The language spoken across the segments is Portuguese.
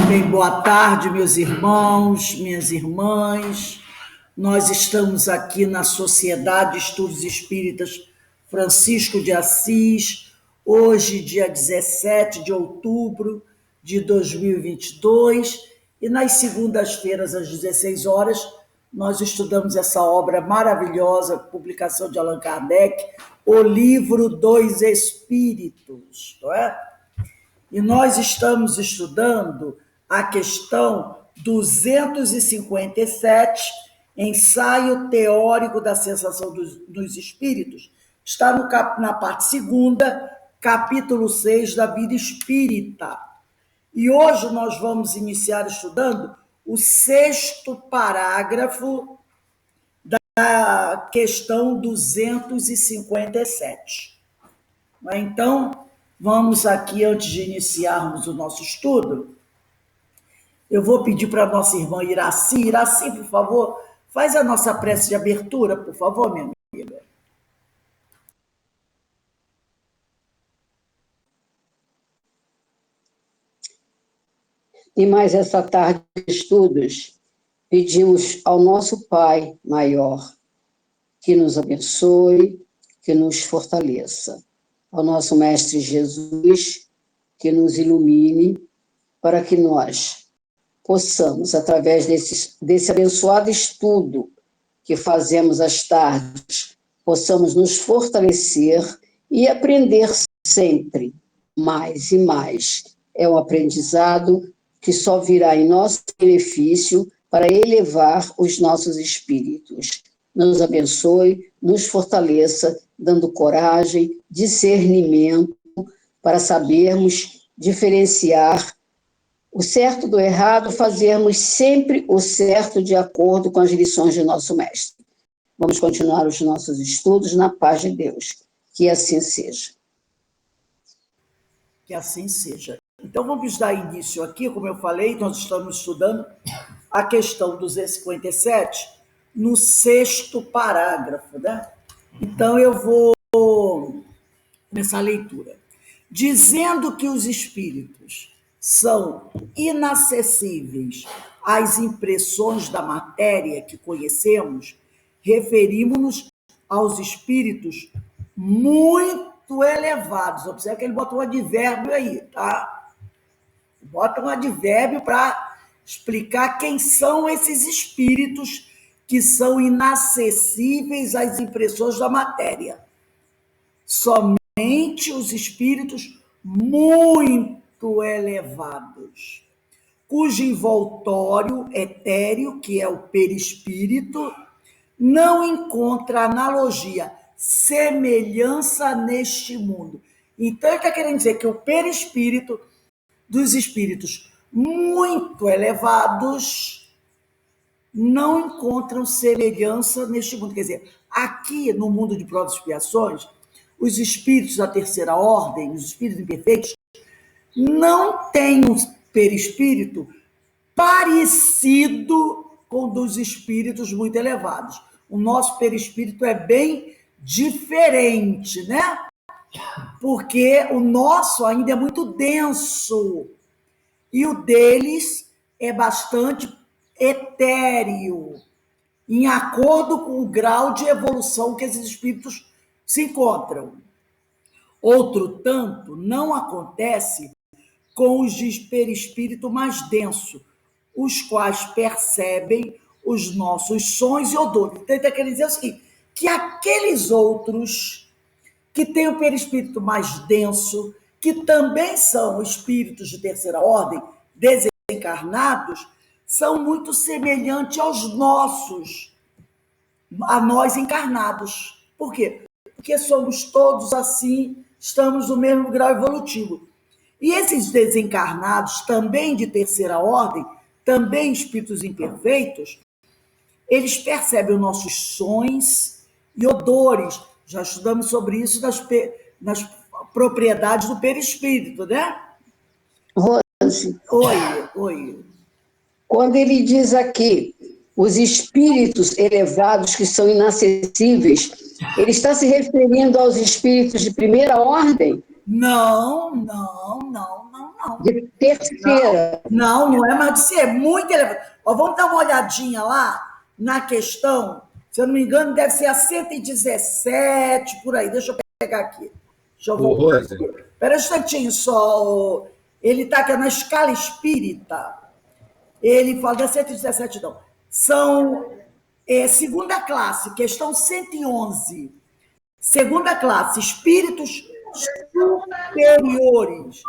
Bem, boa tarde, meus irmãos, minhas irmãs. Nós estamos aqui na Sociedade de Estudos Espíritas Francisco de Assis, hoje, dia 17 de outubro de 2022, e nas segundas-feiras, às 16 horas, nós estudamos essa obra maravilhosa, publicação de Allan Kardec, O Livro dos Espíritos, não é? E nós estamos estudando a questão 257, ensaio teórico da sensação dos espíritos. Está na parte segunda, capítulo 6 da vida espírita. E hoje nós vamos iniciar estudando o sexto parágrafo da questão 257. Então, vamos aqui, antes de iniciarmos o nosso estudo, eu vou pedir para a nossa irmã Iraci. Iraci, por favor, faz a nossa prece de abertura, por favor, minha amiga. E mais essa tarde de estudos, pedimos ao nosso Pai maior que nos abençoe, que nos fortaleça. Ao nosso Mestre Jesus, que nos ilumine, para que nós possamos, através desse abençoado estudo que fazemos às tardes, possamos nos fortalecer e aprender sempre mais e mais. É um aprendizado que só virá em nosso benefício para elevar os nossos espíritos. Nos abençoe, nos fortaleça, dando coragem, discernimento, para sabermos diferenciar o certo do errado, fazermos sempre o certo de acordo com as lições de nosso mestre. Vamos continuar os nossos estudos na paz de Deus. Que assim seja. Que assim seja. Então, vamos dar início aqui, como eu falei, nós estamos estudando a questão 257 no sexto parágrafo, né? Então, eu vou começar a leitura. Dizendo que os espíritos são inacessíveis às impressões da matéria que conhecemos, referimos-nos aos espíritos muito elevados. Observe que ele bota um advérbio aí, tá? Bota um advérbio para explicar quem são esses espíritos que são inacessíveis às impressões da matéria. Somente os espíritos muito elevados, cujo envoltório etéreo, que é o perispírito, não encontra analogia, semelhança neste mundo. Então, ele está querendo dizer que o perispírito dos espíritos muito elevados não encontram semelhança neste mundo. Quer dizer, aqui no mundo de provas e expiações, os espíritos da terceira ordem, os espíritos imperfeitos, não têm um perispírito parecido com o dos espíritos muito elevados. O nosso perispírito é bem diferente, né? Porque o nosso ainda é muito denso e o deles é bastante etéreo, em acordo com o grau de evolução que esses espíritos se encontram. Outro tanto não acontece com os de perispírito mais denso, os quais percebem os nossos sons e odores. Então, ele está querendo dizer o seguinte, que aqueles outros que têm o perispírito mais denso, que também são espíritos de terceira ordem, desencarnados, são muito semelhantes aos nossos, a nós encarnados. Por quê? Porque somos todos assim, estamos no mesmo grau evolutivo. E esses desencarnados, também de terceira ordem, também espíritos imperfeitos, eles percebem os nossos sons e odores. Já estudamos sobre isso nas propriedades do perispírito, né? Rose. Oi. Quando ele diz aqui, os espíritos elevados que são inacessíveis, ele está se referindo aos espíritos de primeira ordem, Não, não, não, não, não. De terceira. Não, não é mais de ser, é muito elevado. Ó, vamos dar uma olhadinha lá na questão, se eu não me engano, deve ser a 117, por aí. Deixa eu pegar aqui. Deixa eu Ô, voltar. Rose, Espera um instantinho só. Ele está aqui na escala espírita. Ele fala da 117, não. São segunda classe, questão 111. Segunda classe, espíritos superiores.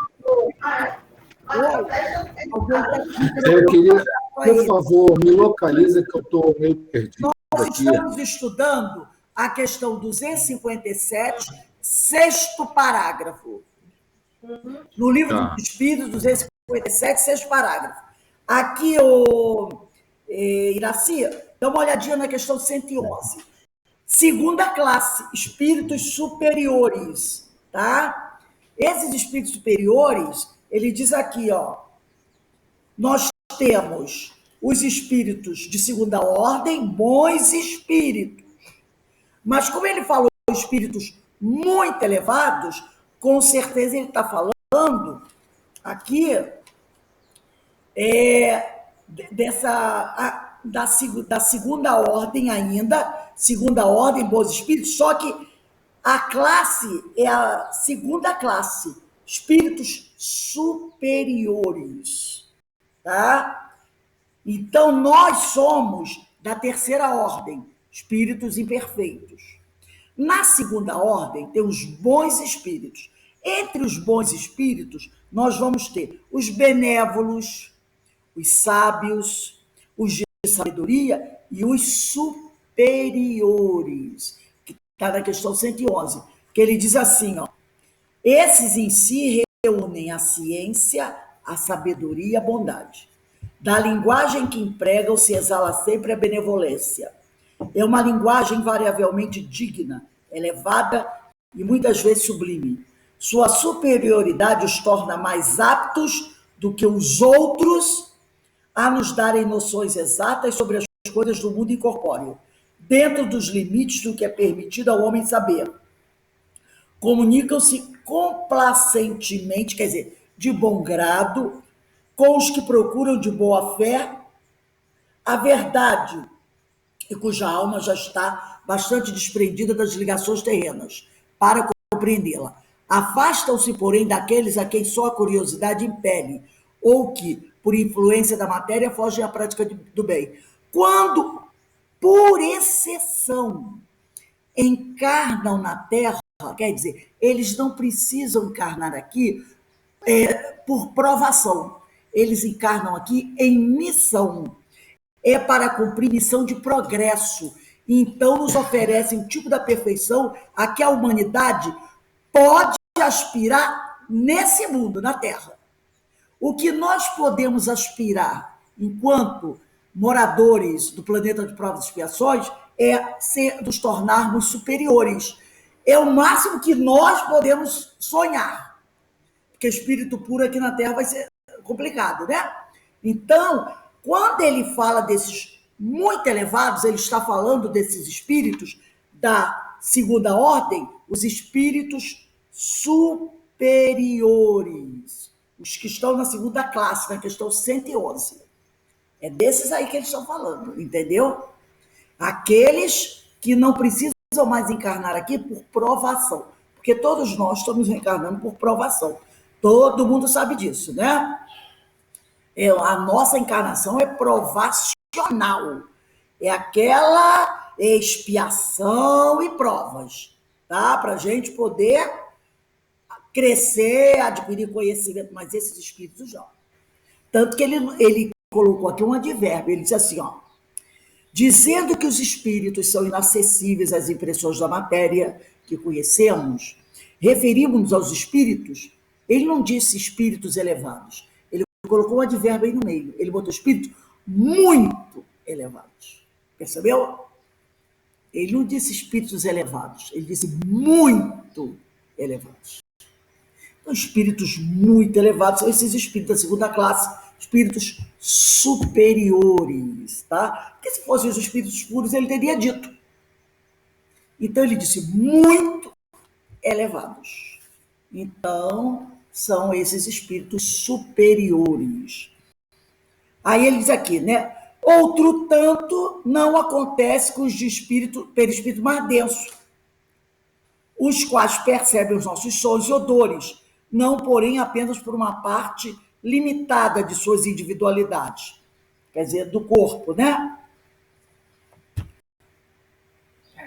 eu queria, por favor, me localiza que eu estou meio perdido Nós aqui. estamos estudando a questão 257, sexto parágrafo. No livro dos Espíritos, 257, sexto parágrafo. Aqui, Iraci, dá uma olhadinha na questão 111. Segunda classe, espíritos superiores, tá? Esses espíritos superiores, ele diz aqui, ó, nós temos os espíritos de segunda ordem, bons espíritos. Mas como ele falou espíritos muito elevados, com certeza ele está falando aqui da segunda ordem ainda, segunda ordem, bons espíritos, só que a classe é a segunda classe, espíritos superiores, tá? Então, nós somos da terceira ordem, espíritos imperfeitos. Na segunda ordem, tem os bons espíritos. Entre os bons espíritos, nós vamos ter os benévolos, os sábios, os de sabedoria e os superiores, que está na questão 111, que ele diz assim, ó, esses em si reúnem a ciência, a sabedoria e a bondade. Da linguagem que empregam se exala sempre a benevolência. É uma linguagem invariavelmente digna, elevada e muitas vezes sublime. Sua superioridade os torna mais aptos do que os outros a nos darem noções exatas sobre as coisas do mundo incorpóreo, dentro dos limites do que é permitido ao homem saber. Comunicam-se complacentemente, quer dizer, de bom grado, com os que procuram de boa fé a verdade e cuja alma já está bastante desprendida das ligações terrenas para compreendê-la. Afastam-se, porém, daqueles a quem só a curiosidade impele, ou que, por influência da matéria, fogem à prática do bem. Quando, por exceção, encarnam na Terra, quer dizer, eles não precisam encarnar aqui por provação. Eles encarnam aqui em missão. É para cumprir missão de progresso. Então, nos oferecem um tipo da perfeição a que a humanidade pode aspirar nesse mundo, na Terra. O que nós podemos aspirar enquanto moradores do planeta de provas e expiações é nos tornarmos superiores. É o máximo que nós podemos sonhar. Porque espírito puro aqui na Terra vai ser complicado, né? Então, quando ele fala desses muito elevados, ele está falando desses espíritos da segunda ordem, os espíritos superiores, os que estão na segunda classe, na questão 111. É desses aí que eles estão falando, entendeu? Aqueles que não precisam mais encarnar aqui por provação, porque todos nós estamos reencarnando por provação. Todo mundo sabe disso, né? A nossa encarnação é provacional. É aquela expiação e provas, tá? Para a gente poder crescer, adquirir conhecimento, mas esses espíritos não. Tanto que ele colocou aqui um advérbio, ele disse assim, ó, dizendo que os espíritos são inacessíveis às impressões da matéria que conhecemos, referimos-nos aos espíritos, ele não disse espíritos elevados, ele colocou um advérbio aí no meio, ele botou espíritos muito elevados, percebeu? Ele não disse espíritos elevados, ele disse muito elevados. Então, espíritos muito elevados são esses espíritos da segunda classe, espíritos superiores, tá? Porque se fossem os espíritos puros, ele teria dito. Então, ele disse muito elevados. Então, são esses espíritos superiores. Aí ele diz aqui, né? Outro tanto não acontece com os de perispírito mais denso, os quais percebem os nossos sons e odores, não, porém, apenas por uma parte limitada de suas individualidades, quer dizer, do corpo, né?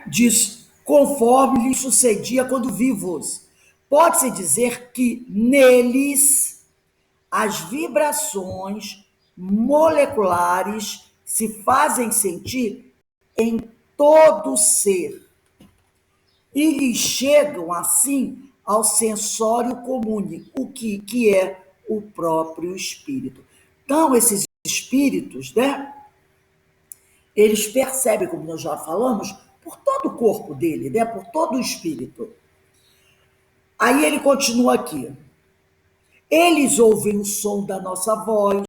Diz, conforme lhes sucedia quando vivos. Pode-se dizer que neles as vibrações moleculares se fazem sentir em todo o ser e lhes chegam assim ao sensório comune, o que é o próprio espírito. Então, esses espíritos, né, eles percebem, como nós já falamos, por todo o corpo dele, né, por todo o espírito. Aí ele continua aqui. Eles ouvem o som da nossa voz,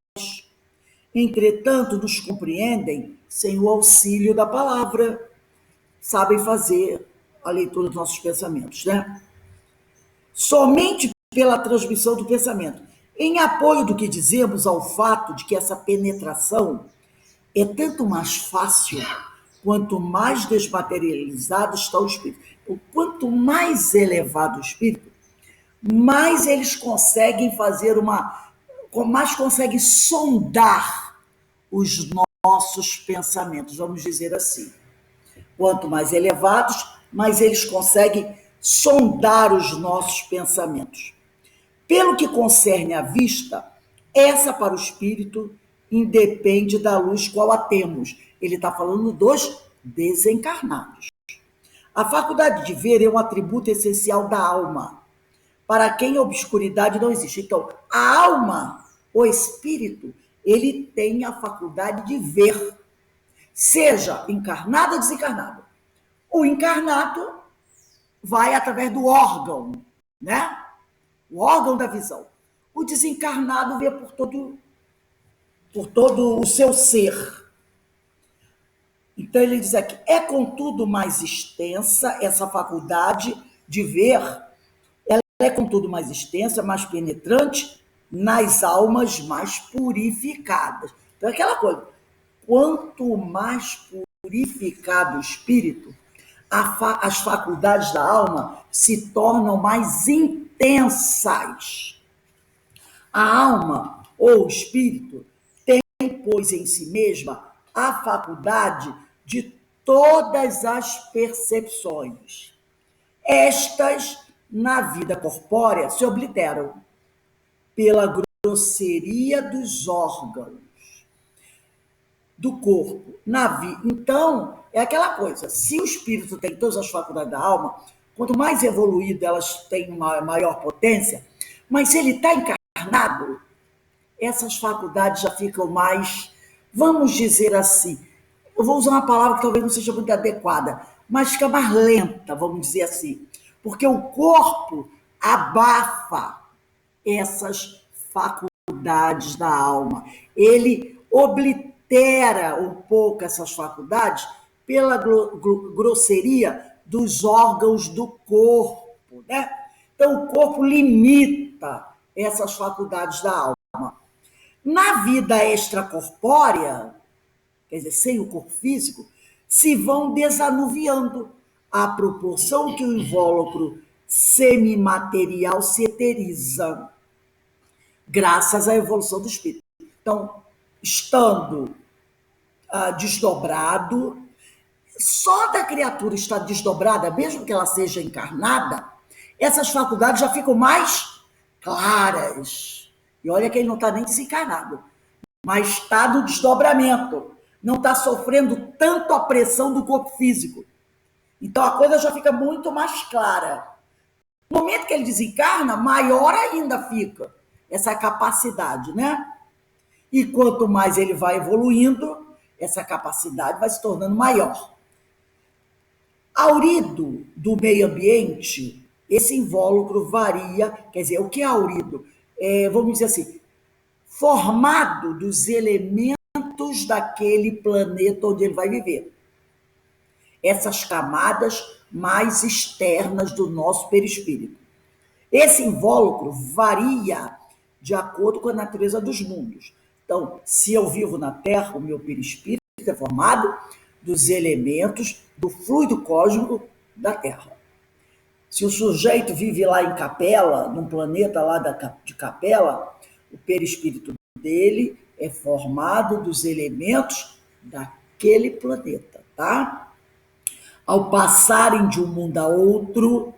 entretanto nos compreendem sem o auxílio da palavra, sabem fazer a leitura dos nossos pensamentos, né? Somente pela transmissão do pensamento. Em apoio do que dizemos ao fato de que essa penetração é tanto mais fácil quanto mais desmaterializado está o espírito. Então, quanto mais elevado o espírito, mais eles conseguem fazer mais conseguem sondar os nossos pensamentos, vamos dizer assim. Quanto mais elevados, mais eles conseguem sondar os nossos pensamentos. Pelo que concerne à vista, essa para o espírito independe da luz qual a temos. Ele está falando dos desencarnados. A faculdade de ver é um atributo essencial da alma, para quem a obscuridade não existe. Então, a alma, o espírito, ele tem a faculdade de ver, seja encarnado ou desencarnado. O encarnado vai através do órgão, né? O órgão da visão. O desencarnado vê por todo o seu ser. Então ele diz aqui, é contudo mais extensa essa faculdade de ver, ela é contudo mais extensa, mais penetrante nas almas mais purificadas. Então é aquela coisa, quanto mais purificado o espírito, as faculdades da alma se tornam mais intensas. A alma, ou o espírito, tem, pois, em si mesma a faculdade de todas as percepções. Estas, na vida corpórea, se obliteram pela grosseria dos órgãos do corpo. Então, é aquela coisa, se o espírito tem todas as faculdades da alma, quanto mais evoluído elas têm uma maior potência, mas se ele está encarnado, essas faculdades já ficam mais, vamos dizer assim, eu vou usar uma palavra que talvez não seja muito adequada, mas fica mais lenta, vamos dizer assim, porque o corpo abafa essas faculdades da alma. Ele oblitera um pouco essas faculdades pela grosseria dos órgãos do corpo, né? Então, o corpo limita essas faculdades da alma. Na vida extracorpórea, quer dizer, sem o corpo físico, se vão desanuviando à proporção que o invólucro semimaterial se eteriza, graças à evolução do espírito. Então, estando desdobrado, só da criatura estar desdobrada, mesmo que ela seja encarnada, essas faculdades já ficam mais claras. E olha que ele não está nem desencarnado, mas está no desdobramento, não está sofrendo tanto a pressão do corpo físico. Então a coisa já fica muito mais clara. No momento que ele desencarna, maior ainda fica essa capacidade, né? E quanto mais ele vai evoluindo, essa capacidade vai se tornando maior. Aurido do meio ambiente, esse invólucro varia, quer dizer, o que é aurido? Vamos dizer assim, formado dos elementos daquele planeta onde ele vai viver. Essas camadas mais externas do nosso perispírito. Esse invólucro varia de acordo com a natureza dos mundos. Então, se eu vivo na Terra, o meu perispírito é formado dos elementos do fluido cósmico da Terra. Se o sujeito vive lá em Capela, num planeta lá de Capela, o perispírito dele é formado dos elementos daquele planeta, tá? Ao passarem de um mundo a outro,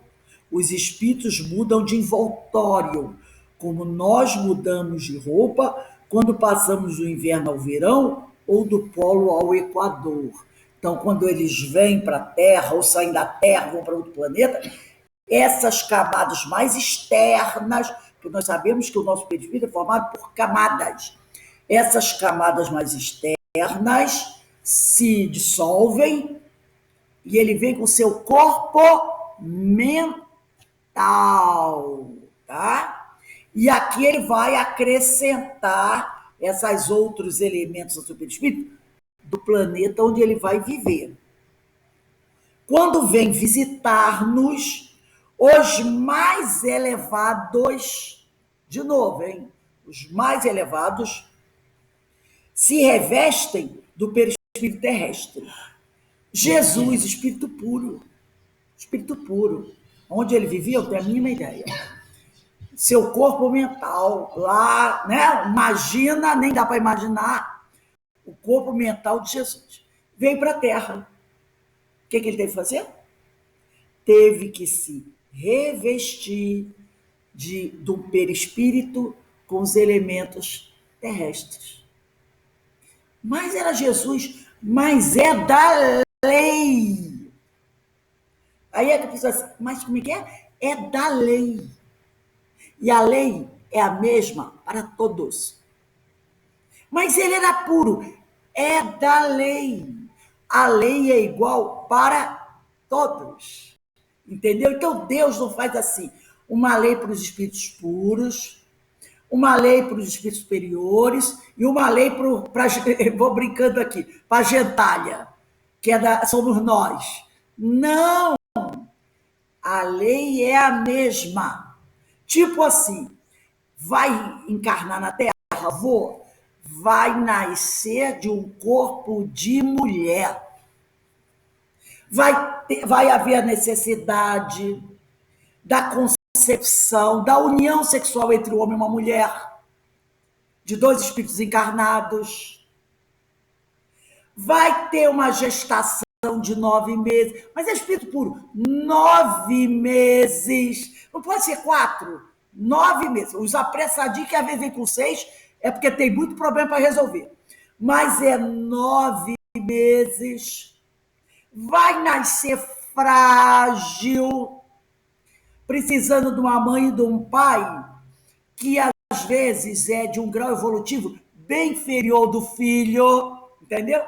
os espíritos mudam de envoltório, como nós mudamos de roupa quando passamos do inverno ao verão ou do polo ao equador. Então, quando eles vêm para a Terra ou saem da Terra, vão para outro planeta, essas camadas mais externas, porque nós sabemos que o nosso perispírito é formado por camadas. Essas camadas mais externas se dissolvem e ele vem com o seu corpo mental, tá? E aqui ele vai acrescentar esses outros elementos do seu perispírito do planeta onde ele vai viver. Quando vem visitar-nos, os mais elevados, de novo, hein? Os mais elevados se revestem do perispírito terrestre. Jesus, espírito puro. Espírito puro. Onde ele vivia, eu tenho a mínima ideia. Seu corpo mental, lá, né? Imagina, nem dá para imaginar o corpo mental de Jesus. Veio para a Terra. O que ele teve que fazer? Teve que se revestir do perispírito com os elementos terrestres. Mas era Jesus, mas é da lei. Aí é que a pessoa diz, mas como é que é? É da lei. E a lei é a mesma para todos. Mas ele era puro. É da lei. A lei é igual para todos. Entendeu? Então Deus não faz assim. Uma lei para os espíritos puros, uma lei para os espíritos superiores e uma lei para, vou brincando aqui, para a gentalha, que somos nós. Não! A lei é a mesma. Tipo assim, vai encarnar na Terra, vai nascer de um corpo de mulher. Vai haver a necessidade da concepção, da união sexual entre o homem e uma mulher, de dois espíritos encarnados. Vai ter uma gestação de 9 meses, mas é espírito puro, 9 meses, não pode ser 4, 9 meses. Os apressadinhos que às vezes vem com 6, é porque tem muito problema para resolver, mas é 9 meses. Vai nascer frágil, precisando de uma mãe e de um pai, que às vezes é de um grau evolutivo bem inferior do filho, entendeu?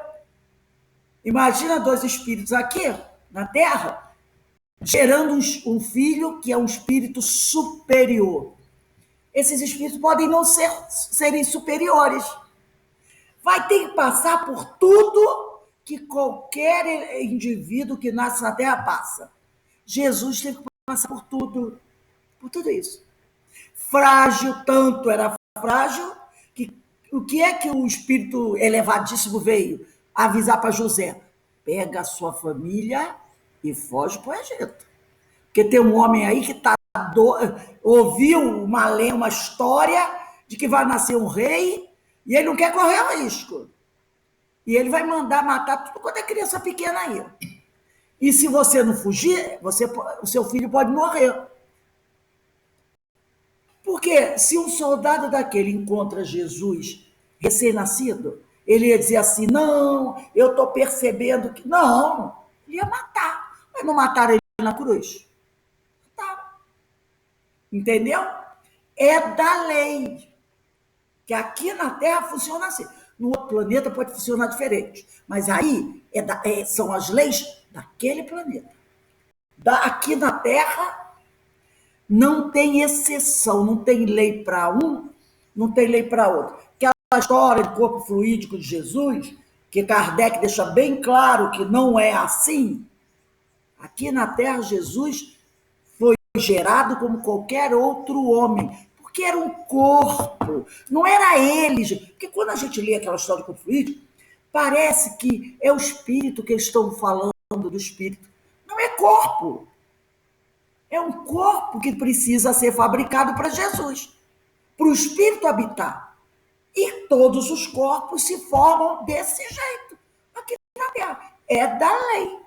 Imagina 2 espíritos aqui na Terra, gerando um filho que é um espírito superior. Esses espíritos podem não serem superiores. Vai ter que passar por tudo que qualquer indivíduo que nasce na Terra passa. Jesus teve que passar por tudo isso. Frágil, tanto era frágil, que o que é que o espírito elevadíssimo veio avisar para José? Pega a sua família e foge para o Egito. Porque tem um homem aí que ouviu uma história de que vai nascer um rei e ele não quer correr o risco. E ele vai mandar matar tudo quanto é criança pequena aí. E se você não fugir, o seu filho pode morrer. Porque se um soldado daquele encontra Jesus recém-nascido, ele ia dizer assim, não, eu estou percebendo que... Não, ele ia matar. Mas não mataram ele na cruz. Mataram. Entendeu? É da lei. Que aqui na Terra funciona assim. No outro planeta pode funcionar diferente. Mas aí são as leis daquele planeta. Aqui na Terra não tem exceção, não tem lei para um, não tem lei para outro. Aquela história do corpo fluídico de Jesus, que Kardec deixa bem claro que não é assim. Aqui na Terra, Jesus foi gerado como qualquer outro homem, porque era um corpo, não era ele. Porque quando a gente lê aquela história do corpo fluídico, parece que é o espírito que eles estão falando do espírito. Não é corpo. É um corpo que precisa ser fabricado para Jesus, para o espírito habitar. E todos os corpos se formam desse jeito, aqui na Terra. É da lei.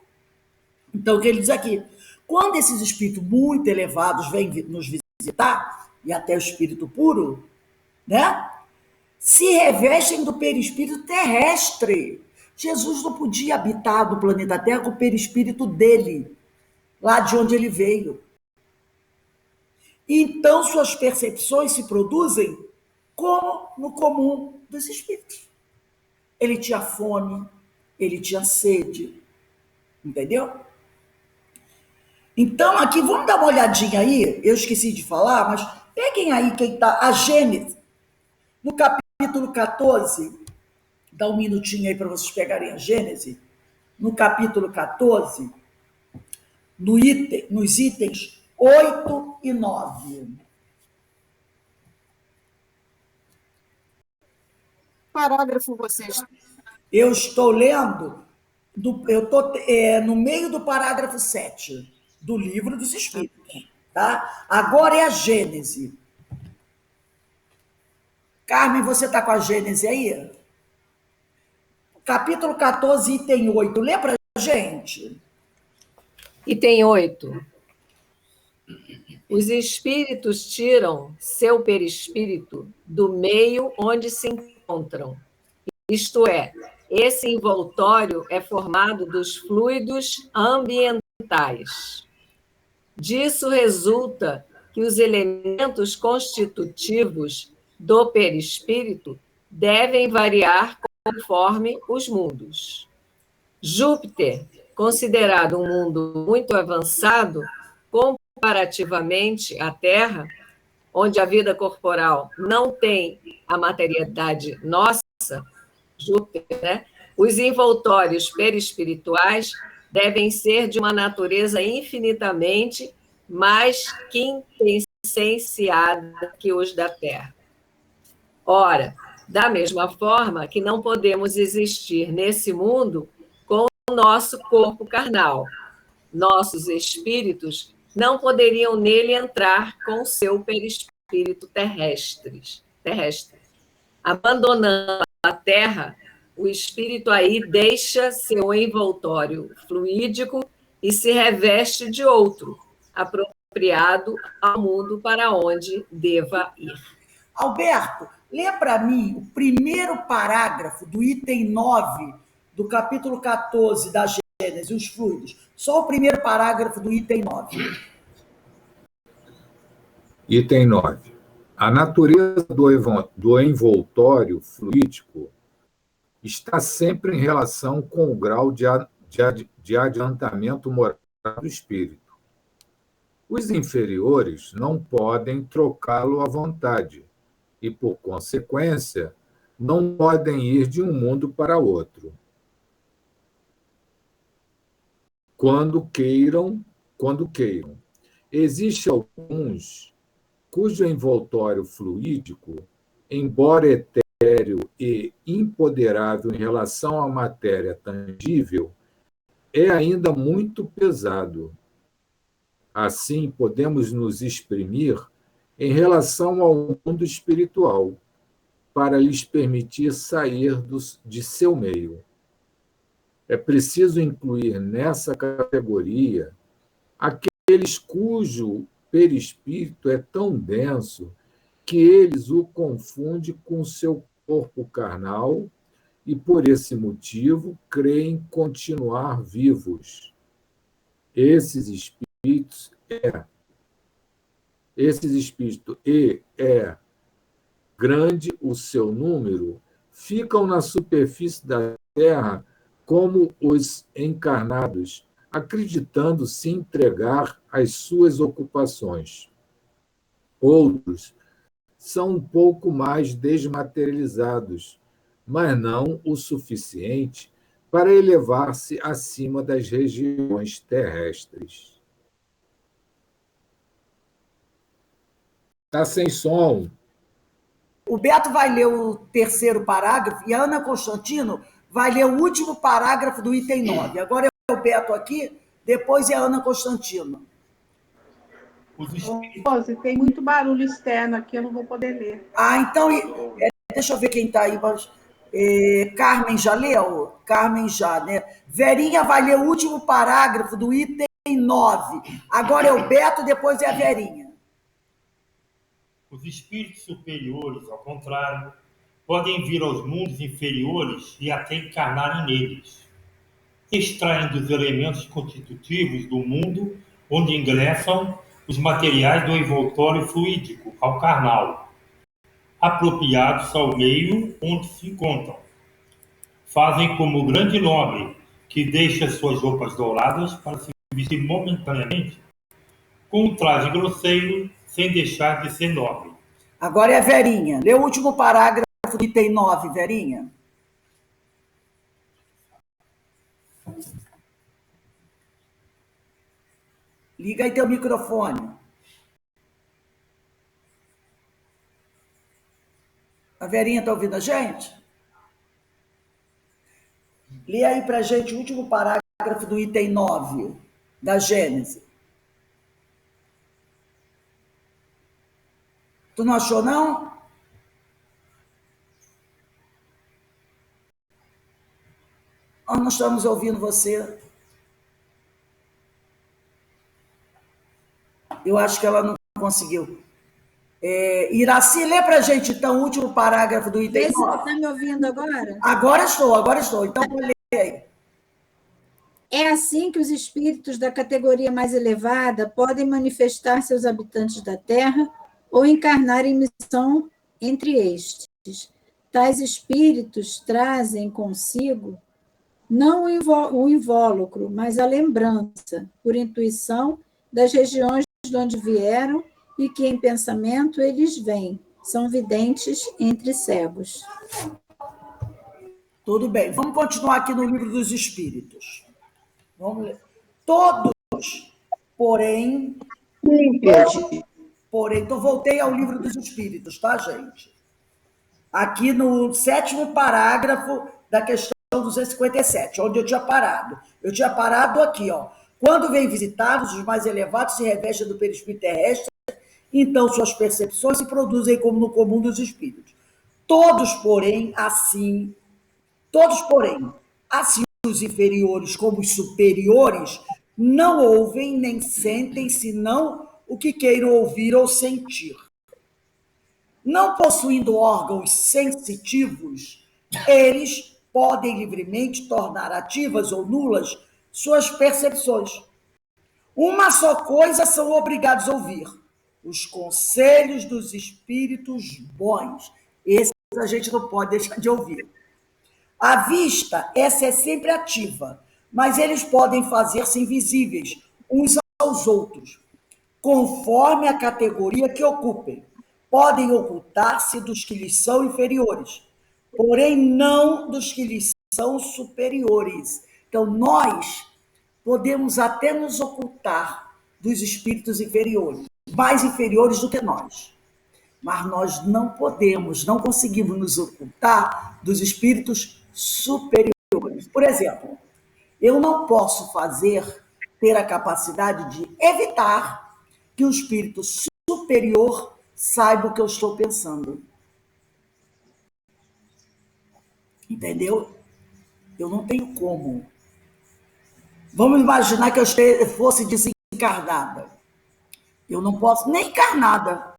Então, o que ele diz aqui? Quando esses espíritos muito elevados vêm nos visitar, e até o espírito puro, né? Se revestem do perispírito terrestre. Jesus não podia habitar no planeta Terra com o perispírito dele, lá de onde ele veio. Então, suas percepções se produzem como no comum dos espíritos. Ele tinha fome, ele tinha sede, entendeu? Então, aqui, vamos dar uma olhadinha aí, eu esqueci de falar, mas peguem aí quem está, a Gênesis, no capítulo 14, dá um minutinho aí para vocês pegarem a Gênesis, no capítulo 14, nos itens 8 e 9. Parágrafo vocês. Eu estou lendo, eu estou no meio do parágrafo 7 do livro dos Espíritos. Tá? Agora é a Gênese. Carmen, você está com a Gênese aí? Capítulo 14, item 8. Lê para a gente. Item 8. Os espíritos tiram seu perispírito do meio onde se encontram. Isto é, esse envoltório é formado dos fluidos ambientais. Disso resulta que os elementos constitutivos do perispírito devem variar conforme os mundos. Júpiter, considerado um mundo muito avançado, comparativamente à Terra, onde a vida corporal não tem a materialidade nossa, Júpiter, né? Os envoltórios perispirituais devem ser de uma natureza infinitamente mais quintessenciada que os da Terra. Ora, da mesma forma que não podemos existir nesse mundo com o nosso corpo carnal, nossos espíritos não poderiam nele entrar com o seu perispírito terrestre. Abandonando a Terra, o espírito aí deixa seu envoltório fluídico e se reveste de outro, apropriado ao mundo para onde deva ir. Alberto, lê para mim o primeiro parágrafo do item 9 do capítulo 14 da Gênesis, os fluidos. Só o primeiro parágrafo do item 9. Item 9. A natureza do envoltório fluídico está sempre em relação com o grau de adiantamento moral do espírito. Os inferiores não podem trocá-lo à vontade e, por consequência, não podem ir de um mundo para outro. Quando queiram. Existem alguns cujo envoltório fluídico, embora etéreo e imponderável em relação à matéria tangível, é ainda muito pesado. Assim, podemos nos exprimir em relação ao mundo espiritual, para lhes permitir sair de seu meio. É preciso incluir nessa categoria aqueles cujo perispírito é tão denso que eles o confundem com seu corpo carnal e, por esse motivo, creem continuar vivos. Esses espíritos, grande o seu número, ficam na superfície da Terra como os encarnados, acreditando se entregar às suas ocupações. Outros são um pouco mais desmaterializados, mas não o suficiente para elevar-se acima das regiões terrestres. Está sem som. O Beto vai ler o terceiro parágrafo e a Ana Constantino vai ler o último parágrafo do item 9. Agora é o Beto aqui, depois é a Ana Constantino. Rose, tem muito barulho externo aqui, eu não vou poder ler. Então, deixa eu ver quem está aí. Carmen já leu? Carmen já, né? Verinha vai ler o último parágrafo do item 9. Agora é o Beto, depois é a Verinha. Os espíritos superiores, ao contrário, podem vir aos mundos inferiores e até encarnarem neles, extraindo os elementos constitutivos do mundo onde ingressam os materiais do envoltório fluídico ao carnal, apropriados ao meio onde se encontram. Fazem como o grande nobre, que deixa suas roupas douradas para se vestir momentaneamente com um traje grosseiro, sem deixar de ser nobre. Agora é a Verinha. Lê o último parágrafo do item 9, Verinha. Liga aí teu microfone. A Verinha está ouvindo a gente? Lê aí para a gente o último parágrafo do item 9 da Gênese. Tu não achou, não? Nós não estamos ouvindo você. Eu acho que ela não conseguiu. Iraci, lê para a gente, então, o último parágrafo do item 9. Está me ouvindo agora? Agora estou. Então, lê aí. É assim que os espíritos da categoria mais elevada podem manifestar seus habitantes da Terra ou encarnar em missão entre estes. Tais espíritos trazem consigo não o invólucro, mas a lembrança, por intuição, das regiões de onde vieram e que em pensamento eles vêm. São videntes entre cegos. Tudo bem. Vamos continuar aqui no Livro dos Espíritos. Vamos ler. Todos, porém, então voltei ao Livro dos Espíritos, tá, gente? Aqui no 7º parágrafo da questão 257, onde eu tinha parado. Eu tinha parado aqui, ó. Quando vem visitados, os mais elevados se revestem do perispírito terrestre, então suas percepções se produzem como no comum dos espíritos. Todos, porém, assim os inferiores como os superiores, não ouvem nem sentem, senão o que queiram ouvir ou sentir. Não possuindo órgãos sensitivos, eles podem livremente tornar ativas ou nulas suas percepções. Uma só coisa são obrigados a ouvir: os conselhos dos espíritos bons. Esses a gente não pode deixar de ouvir. A vista, essa é sempre ativa, mas eles podem fazer-se invisíveis uns aos outros, conforme a categoria que ocupem. Podem ocultar-se dos que lhes são inferiores, porém não dos que lhes são superiores. Então, nós podemos até nos ocultar dos espíritos inferiores, mais inferiores do que nós. Mas nós não podemos, não conseguimos nos ocultar dos espíritos superiores. Por exemplo, eu não posso ter a capacidade de evitar que o espírito superior saiba o que eu estou pensando. Entendeu? Eu não tenho como. Vamos imaginar que eu fosse desencarnada. Eu não posso, nem encarnada.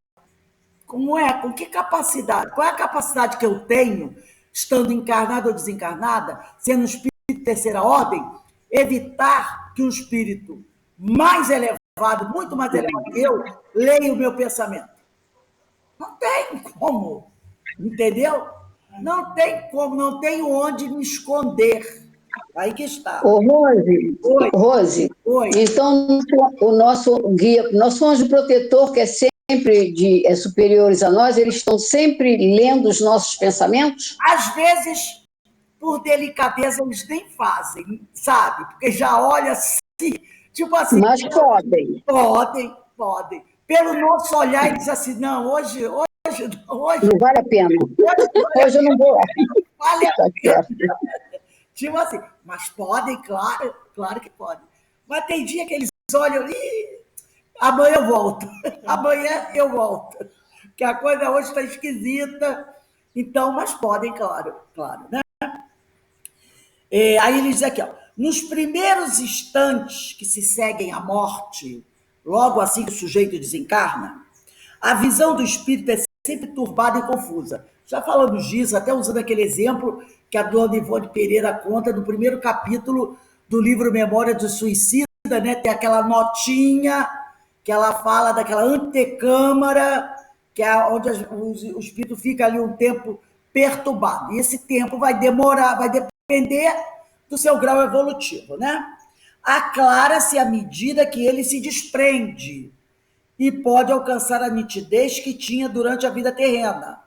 Como é? Com que capacidade? Qual é a capacidade que eu tenho, estando encarnada ou desencarnada, sendo um espírito de terceira ordem, evitar que um espírito mais elevado, muito mais elevado que eu, leia o meu pensamento? Não tem como. Entendeu? Não tem como, não tem onde me esconder. Aí que está. Ô, Rose, Oi. Rose, Oi. Então o nosso guia, nosso anjo protetor, que é sempre superiores a nós, eles estão sempre lendo os nossos pensamentos? Às vezes, por delicadeza, eles nem fazem, sabe? Porque já olha assim, tipo assim... Mas podem. Podem. pelo nosso olhar, ele diz assim, não, hoje Não vale a pena. Hoje eu não vou lá. vale a Tá pena. certo. Tipo assim, mas podem, claro que podem. Mas tem dia que eles olham, amanhã eu volto, amanhã eu volto. Que a coisa hoje está esquisita, então, mas podem, claro, né? Aí ele diz aqui, ó, nos primeiros instantes que se seguem à morte, logo assim que o sujeito desencarna, a visão do espírito é sempre turbada e confusa. Já falamos disso, até usando aquele exemplo que a dona Ivone Pereira conta no primeiro capítulo do livro Memória do Suicida, né? Tem aquela notinha que ela fala daquela antecâmara, que é onde o espírito fica ali um tempo perturbado. E esse tempo vai demorar, vai depender do seu grau evolutivo, né? Aclara-se à medida que ele se desprende e pode alcançar a nitidez que tinha durante a vida terrena.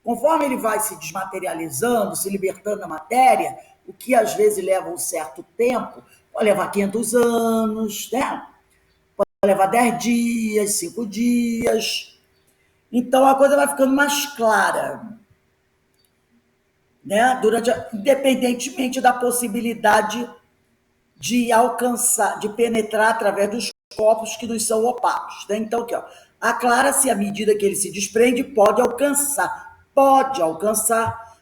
Conforme ele vai se desmaterializando, se libertando da matéria, o que às vezes leva um certo tempo, pode levar 500 anos, né? Pode levar 10 dias, 5 dias. Então a coisa vai ficando mais clara, né? Independentemente da possibilidade de alcançar, de penetrar através dos corpos que nos são opacos. Né? Então, aqui, ó, aclara-se à medida que ele se desprende, pode alcançar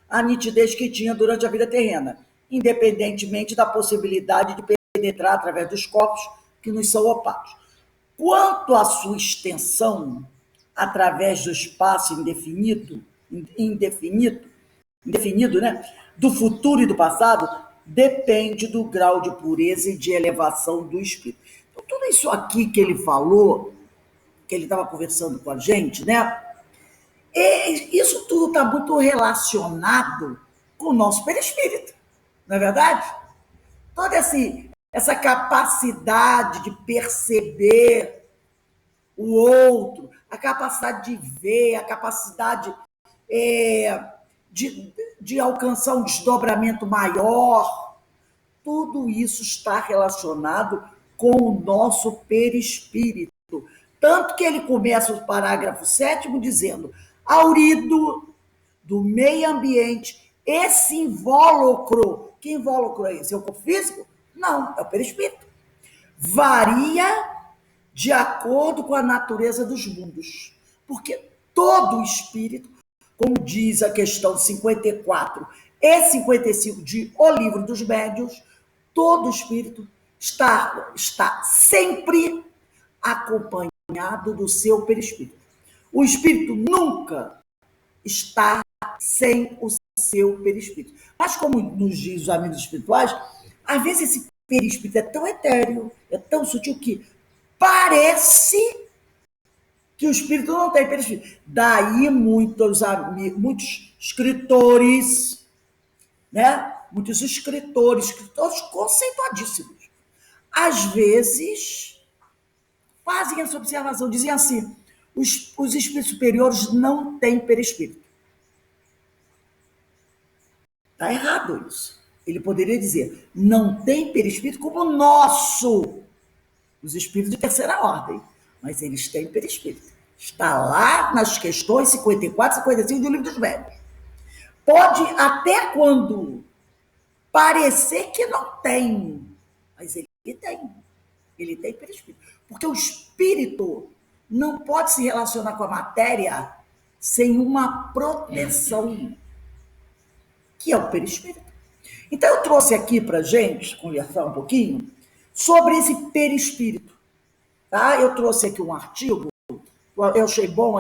a nitidez que tinha durante a vida terrena, independentemente da possibilidade de penetrar através dos corpos que nos são opacos. Quanto à sua extensão através do espaço indefinido, né, do futuro e do passado, depende do grau de pureza e de elevação do espírito. Então, tudo isso aqui que ele falou, que ele estava conversando com a gente, né? Isso tudo está muito relacionado com o nosso perispírito, não é verdade? Toda essa capacidade de perceber o outro, a capacidade de ver, a capacidade de alcançar um desdobramento maior, tudo isso está relacionado com o nosso perispírito. Tanto que ele começa o parágrafo 7º dizendo: aurido do meio ambiente, esse invólucro, que invólucro é esse? É o corpo físico? Não, é o perispírito. Varia de acordo com a natureza dos mundos. Porque todo espírito, como diz a questão 54 e 55 de O Livro dos Médiuns, todo espírito está sempre acompanhado do seu perispírito. O espírito nunca está sem o seu perispírito. Mas, como nos diz os amigos espirituais, às vezes esse perispírito é tão etéreo, é tão sutil que parece que o espírito não tem perispírito. Daí muitos escritores, né? Muitos escritores conceituadíssimos, às vezes fazem essa observação, dizem assim: os espíritos superiores não têm perispírito. Está errado isso. Ele poderia dizer: não tem perispírito como o nosso, os espíritos de terceira ordem, mas eles têm perispírito. Está lá nas questões 54 e 55 do Livro dos Médiuns. Pode até quando parecer que não tem, mas ele tem perispírito. Porque o espírito não pode se relacionar com a matéria sem uma proteção, que é o perispírito. Então, eu trouxe aqui para a gente conversar um pouquinho sobre esse perispírito. Tá? Eu trouxe aqui um artigo, eu achei bom,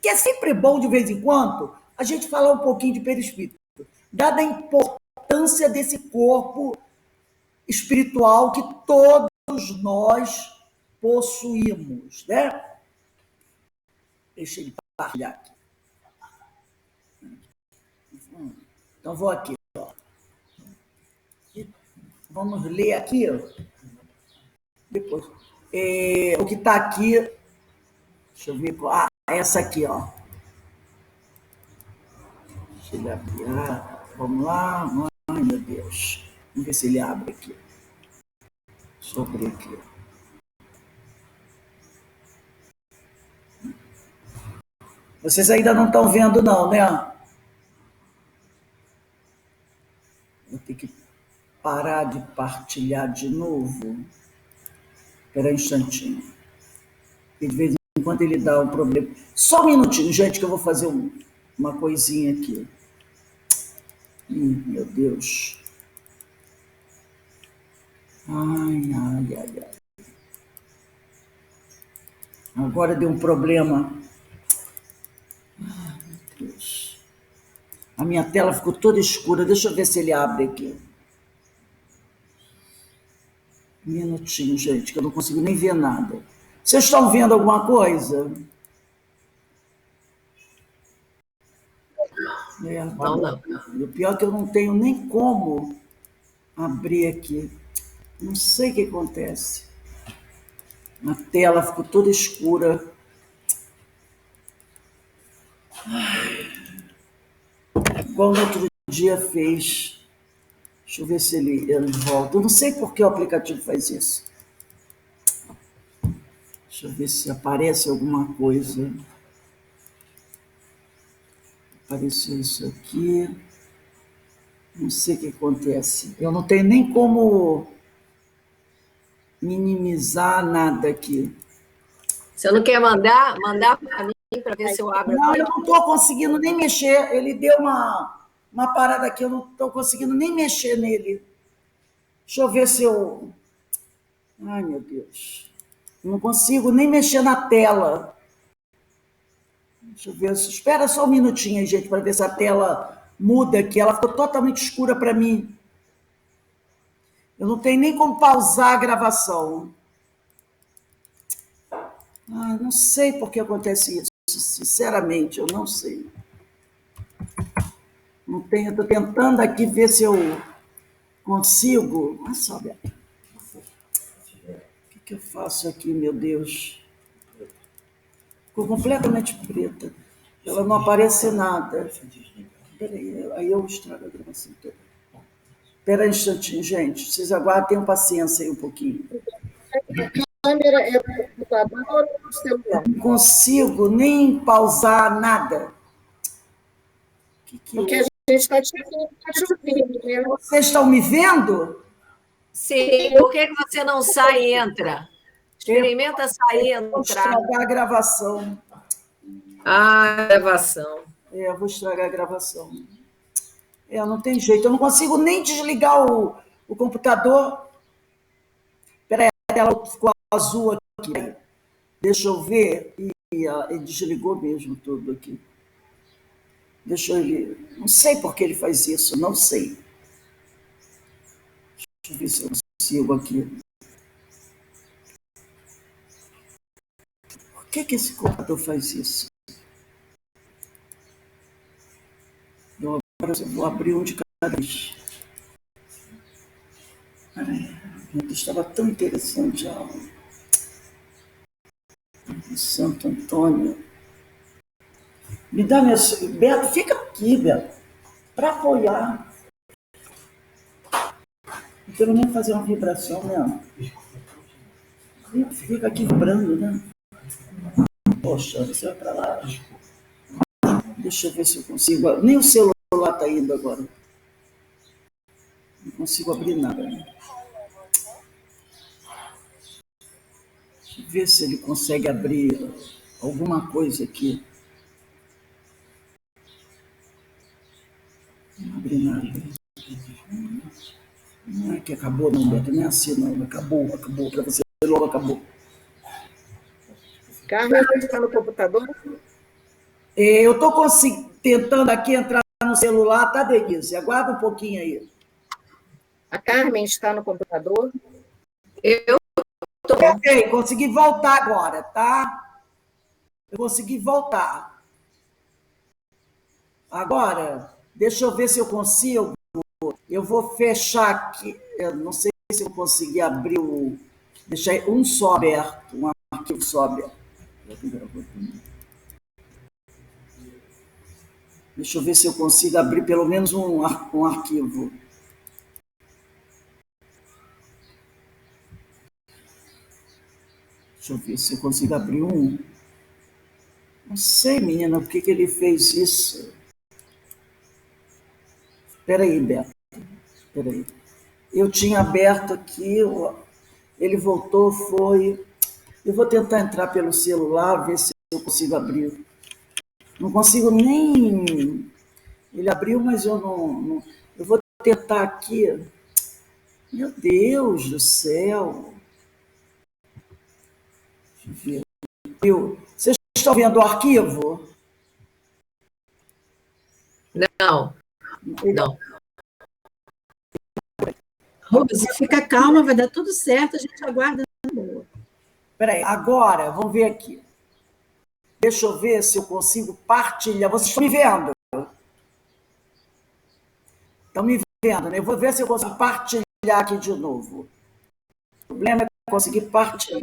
que é sempre bom, de vez em quando, a gente falar um pouquinho de perispírito, dada a importância desse corpo espiritual que todos nós possuímos, né? Deixa ele partilhar aqui. Então, vou aqui. Ó. Vamos ler aqui. Depois. O que está aqui. Deixa eu ver. Essa aqui, ó. Deixa ele abrir. Vamos lá. Ai, meu Deus. Vamos ver se ele abre aqui. Deixa eu abrir aqui. Vocês ainda não estão vendo, não, né? Vou ter que parar de partilhar de novo. Espera um instantinho. E de vez em quando ele dá um problema. Só um minutinho, gente, que eu vou fazer uma coisinha aqui. Meu Deus. Ai, ai, ai, ai. Agora deu um problema. Ai, meu Deus. A minha tela ficou toda escura. Deixa eu ver se ele abre aqui. Um minutinho, gente, que eu não consigo nem ver nada. Vocês estão vendo alguma coisa? Tá Não, não. E o pior é que eu não tenho nem como abrir aqui. Não sei o que acontece. A tela ficou toda escura. Igual no outro dia fez. Deixa eu ver se ele volta. Eu não sei por que o aplicativo faz isso. Deixa eu ver se aparece alguma coisa. Apareceu isso aqui. Não sei o que acontece. Eu não tenho nem como minimizar nada aqui. Você não quer mandar para mim para ver se eu abro? Não, eu não estou conseguindo nem mexer. Ele deu uma parada aqui, eu não estou conseguindo nem mexer nele. Deixa eu ver se eu... Ai, meu Deus. Não consigo nem mexer na tela. Deixa eu ver. Espera só um minutinho aí, gente, para ver se a tela muda aqui. Ela ficou totalmente escura para mim. Eu não tenho nem como pausar a gravação. Ah, não sei por que acontece isso. Sinceramente, eu não sei. Não tenho, estou tentando aqui ver se eu consigo. Olha só, Beto. O que eu faço aqui, meu Deus? Ficou completamente preta. Ela não aparece nada. Peraí, aí eu estrago a gravação toda. Espera um instantinho, gente. Vocês aguardem, tenham paciência aí um pouquinho. A câmera é do computador ou do celular? Não consigo nem pausar nada. Porque a gente está te ouvindo, né? Vocês estão me vendo? Sim, por que você não sai e entra? Experimenta sair e Vou entrar. estragar a gravação. Ah, gravação. Eu vou estragar a gravação. Não tem jeito. Eu não consigo nem desligar o computador. Espera aí, a tela ficou azul aqui. Deixa eu ver. Ele desligou mesmo tudo aqui. Deixa eu... Não sei por que ele faz isso, não sei. Deixa eu ver se eu consigo aqui. Por que esse computador faz isso? Agora eu vou abrir um de cada vez. Estava tão interessante a aula. Santo Antônio. Me dá minha... Beto, fica aqui, Beto, para apoiar. E pelo menos fazer uma vibração, né? Fica aqui vibrando, né? Poxa, você vai para lá. Deixa eu ver se eu consigo. Nem o celular está indo agora. Não consigo abrir nada. Né? Deixa eu ver se ele consegue abrir alguma coisa aqui. Não abre nada. Não é que acabou, não, Beto. Não é assim, não. Acabou. Para você, logo acabou. Carmen, você está no computador? Eu estou tentando aqui entrar no celular, tá, Denise? Aguarda um pouquinho aí. A Carmen está no computador? Eu estou. Ok, consegui voltar agora, tá? Eu consegui voltar. Agora, deixa eu ver se eu consigo. Eu vou fechar aqui. Eu não sei se eu consegui abrir o... Deixar um só aberto, um arquivo só aberto. Deixa eu ver se eu consigo abrir pelo menos um arquivo. Deixa eu ver se eu consigo abrir um. Não sei, menina, por que ele fez isso. Espera aí, Beto. Espera aí. Eu tinha aberto aqui, ele voltou, foi. Eu vou tentar entrar pelo celular, ver se eu consigo abrir. Não consigo nem. Ele abriu, mas eu não. Eu vou tentar aqui. Meu Deus do céu. Deixa eu ver. Vocês estão vendo o arquivo? Não, não. Rose, fica calma, vai dar tudo certo, a gente aguarda. Espera aí, agora, vamos ver aqui. Deixa eu ver se eu consigo partilhar. Vocês estão me vendo? Estão me vendo, né? Eu vou ver se eu consigo partilhar aqui de novo. O problema é conseguir partilhar.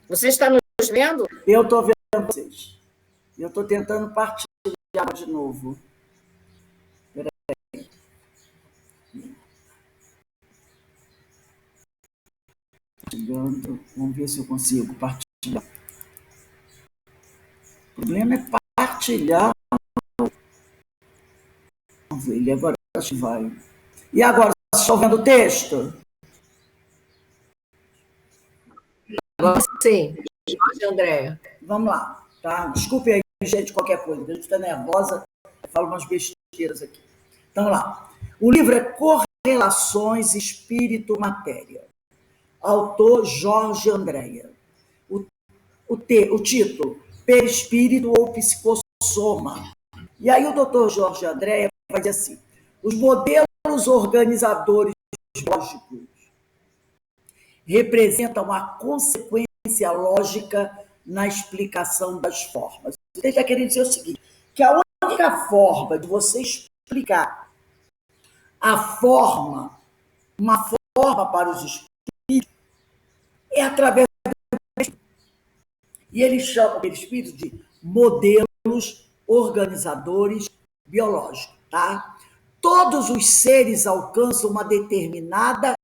Você está nos vendo? Eu estou vendo vocês. Eu estou tentando partilhar de novo. Espera aí. Chegando. Vamos ver se eu consigo partilhar. O problema é partilhar. Vamos ver, ele agora acho que vai. E agora, vocês estão vendo o texto? Agora sim, Jorge Andréa. Vamos lá, tá? Desculpe aí, gente, qualquer coisa. A gente fica nervosa, falo umas besteiras aqui. Então, vamos lá. O livro é Correlações Espírito-Matéria. Autor Jorge Andréa. O título, Perispírito ou Psicossoma. E aí o doutor Jorge Andréa vai dizer assim, os modelos organizadores lógicos representam a consequência lógica na explicação das formas. Ele está querendo dizer o seguinte, que a única forma de você explicar a forma, uma forma para os espíritos, é através do... E ele chama o perispírito de modelos organizadores biológicos, tá? Todos os seres alcançam uma determinada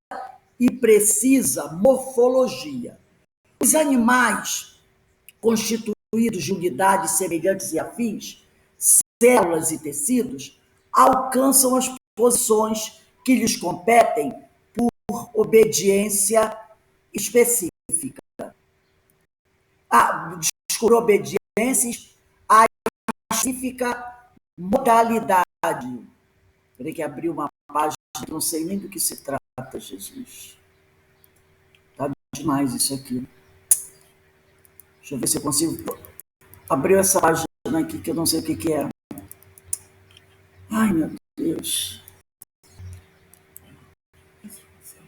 e precisa morfologia. Os animais constituídos de unidades semelhantes e afins, células e tecidos, alcançam as posições que lhes competem por obediência específica. Por obediência a específica modalidade. Peraí que abriu uma página, não sei nem do que se trata, Jesus. Tá demais isso aqui. Deixa eu ver se eu consigo. Abriu essa página aqui que eu não sei o que é. Ai, meu Deus.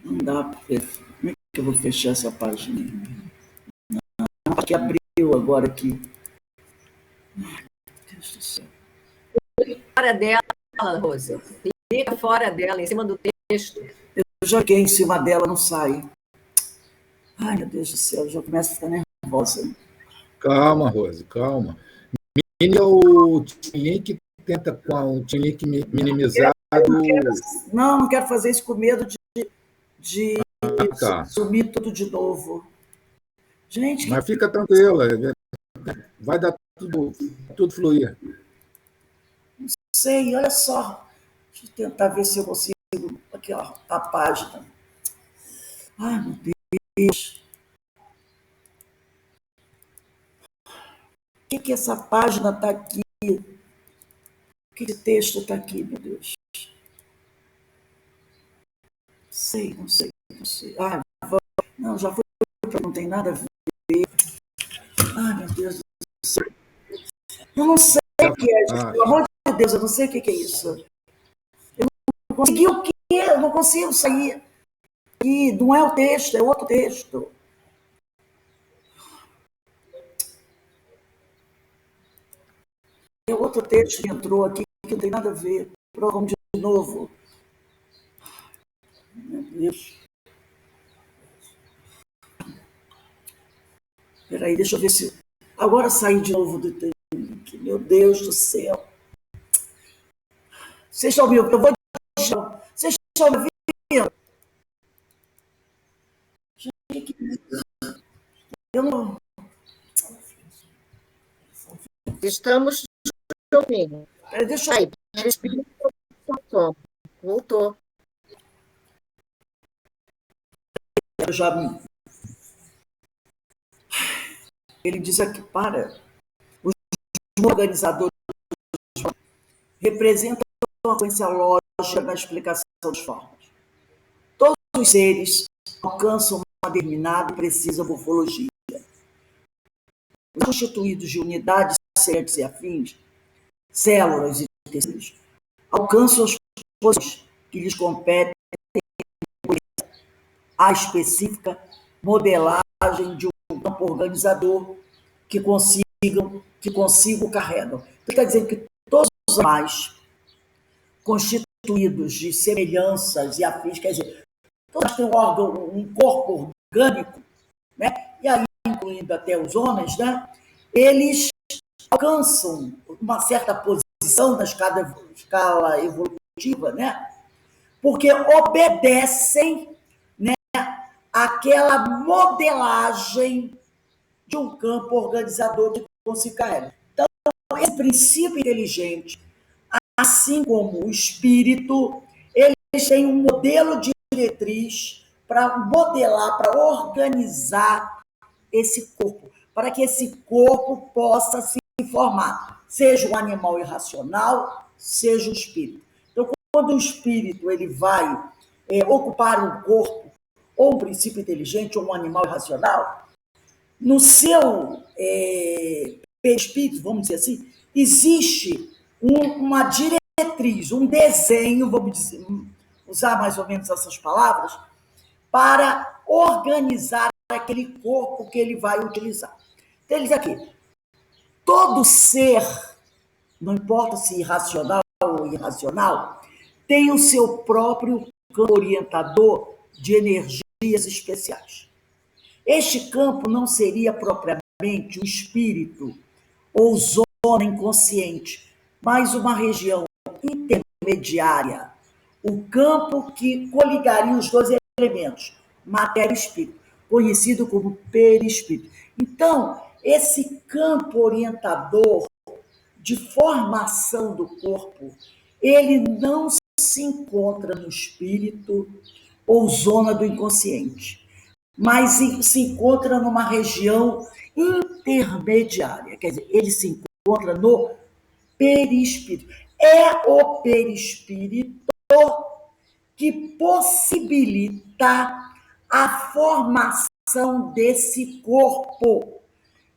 Não dá para ver. Como é que eu vou fechar essa página? Não, que abriu agora aqui. Ai, meu Deus do céu. Fora dela, Rose. Fica fora dela, em cima do texto. Eu joguei em cima dela, não sai. Ai, meu Deus do céu, eu já começo a ficar nervosa. Calma, Rose, calma. Mini é o Tim que tenta com o Tim minimizado. Não quero fazer isso com medo de tá. sumir tudo de novo. Gente, mas fica tranquila, vai dar tudo fluir. Não sei, olha só. Deixa eu tentar ver se eu consigo. Aqui, ó, a página. Ai, meu Deus. Por que essa página está aqui? Por que esse texto está aqui, meu Deus? Não sei. Ah, não, já foi, não tem nada a ver. Ai, meu Deus do céu. Eu não sei o que é, gente. Pelo amor de Deus, eu não sei o que é isso. Eu não consegui o quê? Eu não consigo sair. E não é o texto, é outro texto. É outro texto que entrou aqui que não tem nada a ver. Vamos de novo. Meu Deus. Espera aí, deixa eu ver se... Agora saí de novo do texto. Meu Deus do céu. Vocês estão ouvindo? Eu vou... Vocês estão ouvindo? Eu não... Estamos ouvindo. Deixa eu... Aí, perispírito, soma. Voltou. Eu já me... Ele diz aqui, os organizadores representam a sequência lógica na explicação das formas. Todos os seres alcançam uma determinada e precisa morfologia. Os constituídos de unidades semelhantes e afins, células e tecidos, alcançam as posições que lhes competem a específica modelagem de um campo organizador que consigo carregam. Quer dizer que todos os animais constituídos de semelhanças e afins, quer dizer, todos têm um corpo orgânico, né? E aí, incluindo até os homens, né? Eles alcançam uma certa posição na escala evolutiva, né? Porque obedecem, né, àquela modelagem de um campo organizador que se carrega. Então, esse princípio inteligente, assim como o espírito, eles têm um modelo de diretriz para modelar, para organizar esse corpo, para que esse corpo possa se formar, seja um animal irracional, seja um espírito. Então, quando o espírito ele vai ocupar um corpo, ou um princípio inteligente, ou um animal irracional, no seu espírito, vamos dizer assim, existe uma diretriz, um desenho, vamos dizer, usar mais ou menos essas palavras, para organizar aquele corpo que ele vai utilizar. Então, ele diz aqui, todo ser, não importa se irracional ou irracional, tem o seu próprio campo orientador de energias especiais. Este campo não seria propriamente um espírito ou zona inconsciente, mas uma região intermediária, o campo que coligaria os dois elementos, matéria e espírito, conhecido como perispírito. Então, esse campo orientador de formação do corpo, ele não se encontra no espírito ou zona do inconsciente, mas se encontra numa região intermediária, quer dizer, ele se encontra no perispírito. É o perispírito que possibilita a formação desse corpo.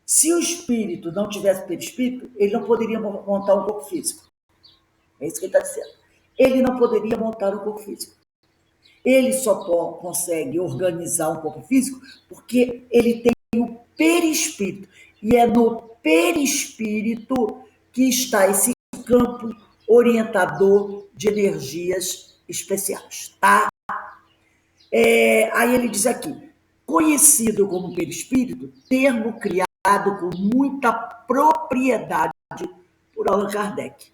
Se o espírito não tivesse perispírito, ele não poderia montar um corpo físico. É isso que ele está dizendo. Ele não poderia montar um corpo físico. Ele só consegue organizar um corpo físico porque ele tem o perispírito. E é no perispírito que está esse campo orientador de energias especiais, tá? Aí ele diz aqui, conhecido como perispírito, termo criado com muita propriedade por Allan Kardec.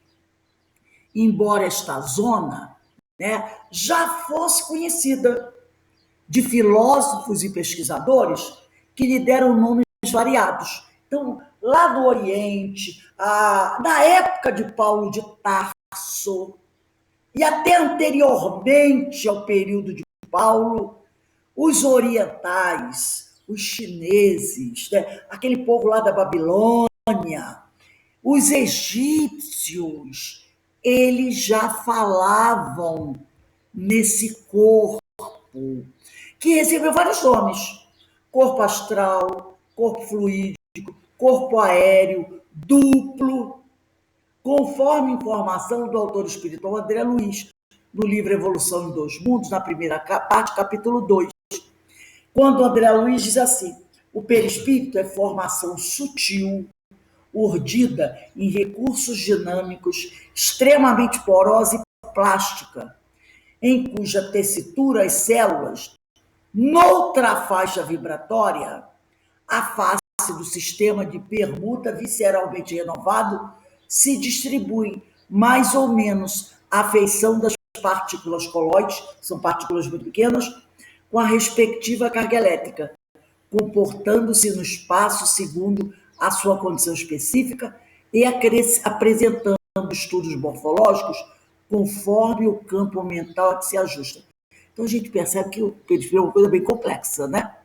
Embora esta zona, né, já fosse conhecida de filósofos e pesquisadores que lhe deram nomes variados. Então, lá no Oriente, na época de Paulo de Tarso, e até anteriormente ao período de Paulo, os orientais, os chineses, né, aquele povo lá da Babilônia, os egípcios, eles já falavam nesse corpo, que recebeu vários nomes: corpo astral, corpo fluídico, corpo aéreo, duplo, conforme informação do autor espiritual André Luiz, no livro Evolução em Dois Mundos, na primeira parte, capítulo 2, quando André Luiz diz assim: o perispírito é formação sutil, urdida em recursos dinâmicos, extremamente porosa e plástica, em cuja tessitura as células, noutra faixa vibratória, a face do sistema de permuta visceralmente renovado, se distribui mais ou menos à feição das partículas coloides, são partículas muito pequenas, com a respectiva carga elétrica, comportando-se no espaço segundo a sua condição específica e apresentando estudos morfológicos conforme o campo mental a que se ajusta. Então, a gente percebe que o perispírito é uma coisa bem complexa, né?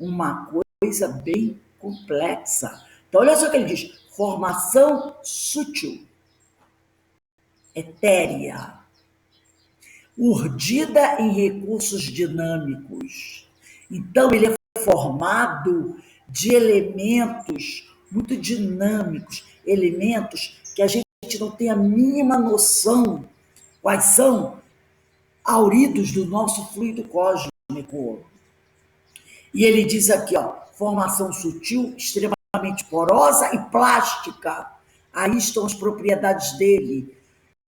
Uma coisa bem complexa. Então, olha só o que ele diz. Formação sutil, etérea, urdida em recursos dinâmicos. Então, ele é formado de elementos muito dinâmicos, elementos que a gente não tem a mínima noção quais são, auridos do nosso fluido cósmico. E ele diz aqui, ó, formação sutil, extremamente porosa e plástica. Aí estão as propriedades dele,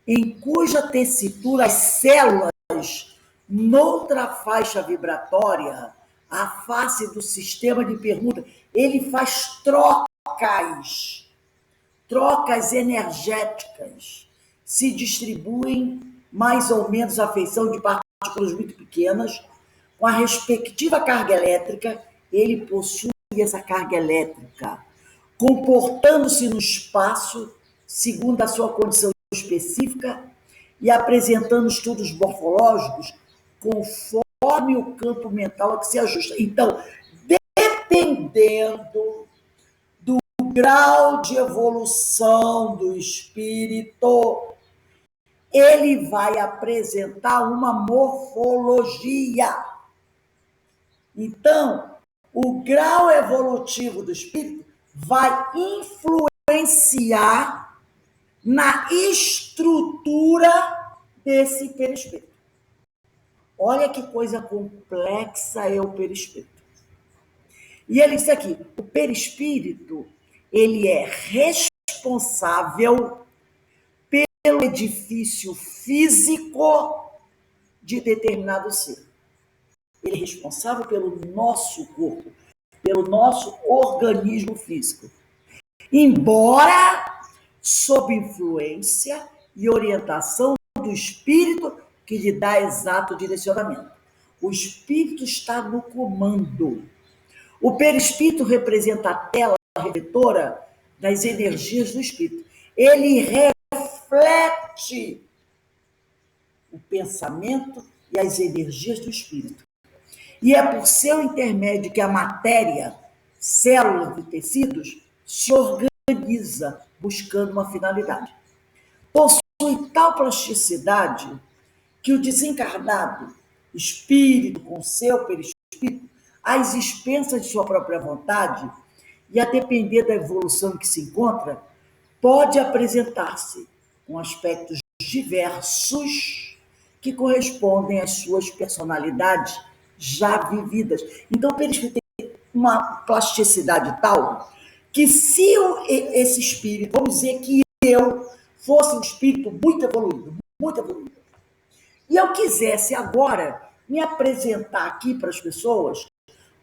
em cuja tessitura as células, noutra faixa vibratória, a face do sistema de permuta, ele faz trocas energéticas, se distribuem mais ou menos à feição de partículas muito pequenas, com a respectiva carga elétrica, ele possui essa carga elétrica, comportando-se no espaço, segundo a sua condição específica, e apresentando estudos morfológicos conforme o campo mental a que se ajusta. Então, dependendo do grau de evolução do espírito, ele vai apresentar uma morfologia. Então, o grau evolutivo do espírito vai influenciar na estrutura desse perispírito. Olha que coisa complexa é o perispírito. E ele disse aqui, o perispírito, ele é responsável pelo edifício físico de determinado ser. Ele é responsável pelo nosso corpo, pelo nosso organismo físico. Embora sob influência e orientação do espírito que lhe dá exato direcionamento. O espírito está no comando. O perispírito representa a tela refletora das energias do espírito. Ele reflete o pensamento e as energias do espírito. E é por seu intermédio que a matéria, células e tecidos, se organiza buscando uma finalidade. Possui tal plasticidade que o desencarnado, espírito com seu perispírito, às expensas de sua própria vontade e a depender da evolução em que se encontra, pode apresentar-se com aspectos diversos que correspondem às suas personalidades já vividas. Então, o perispírito tem uma plasticidade tal que se esse espírito, vamos dizer que eu fosse um espírito muito evoluído, e eu quisesse agora me apresentar aqui para as pessoas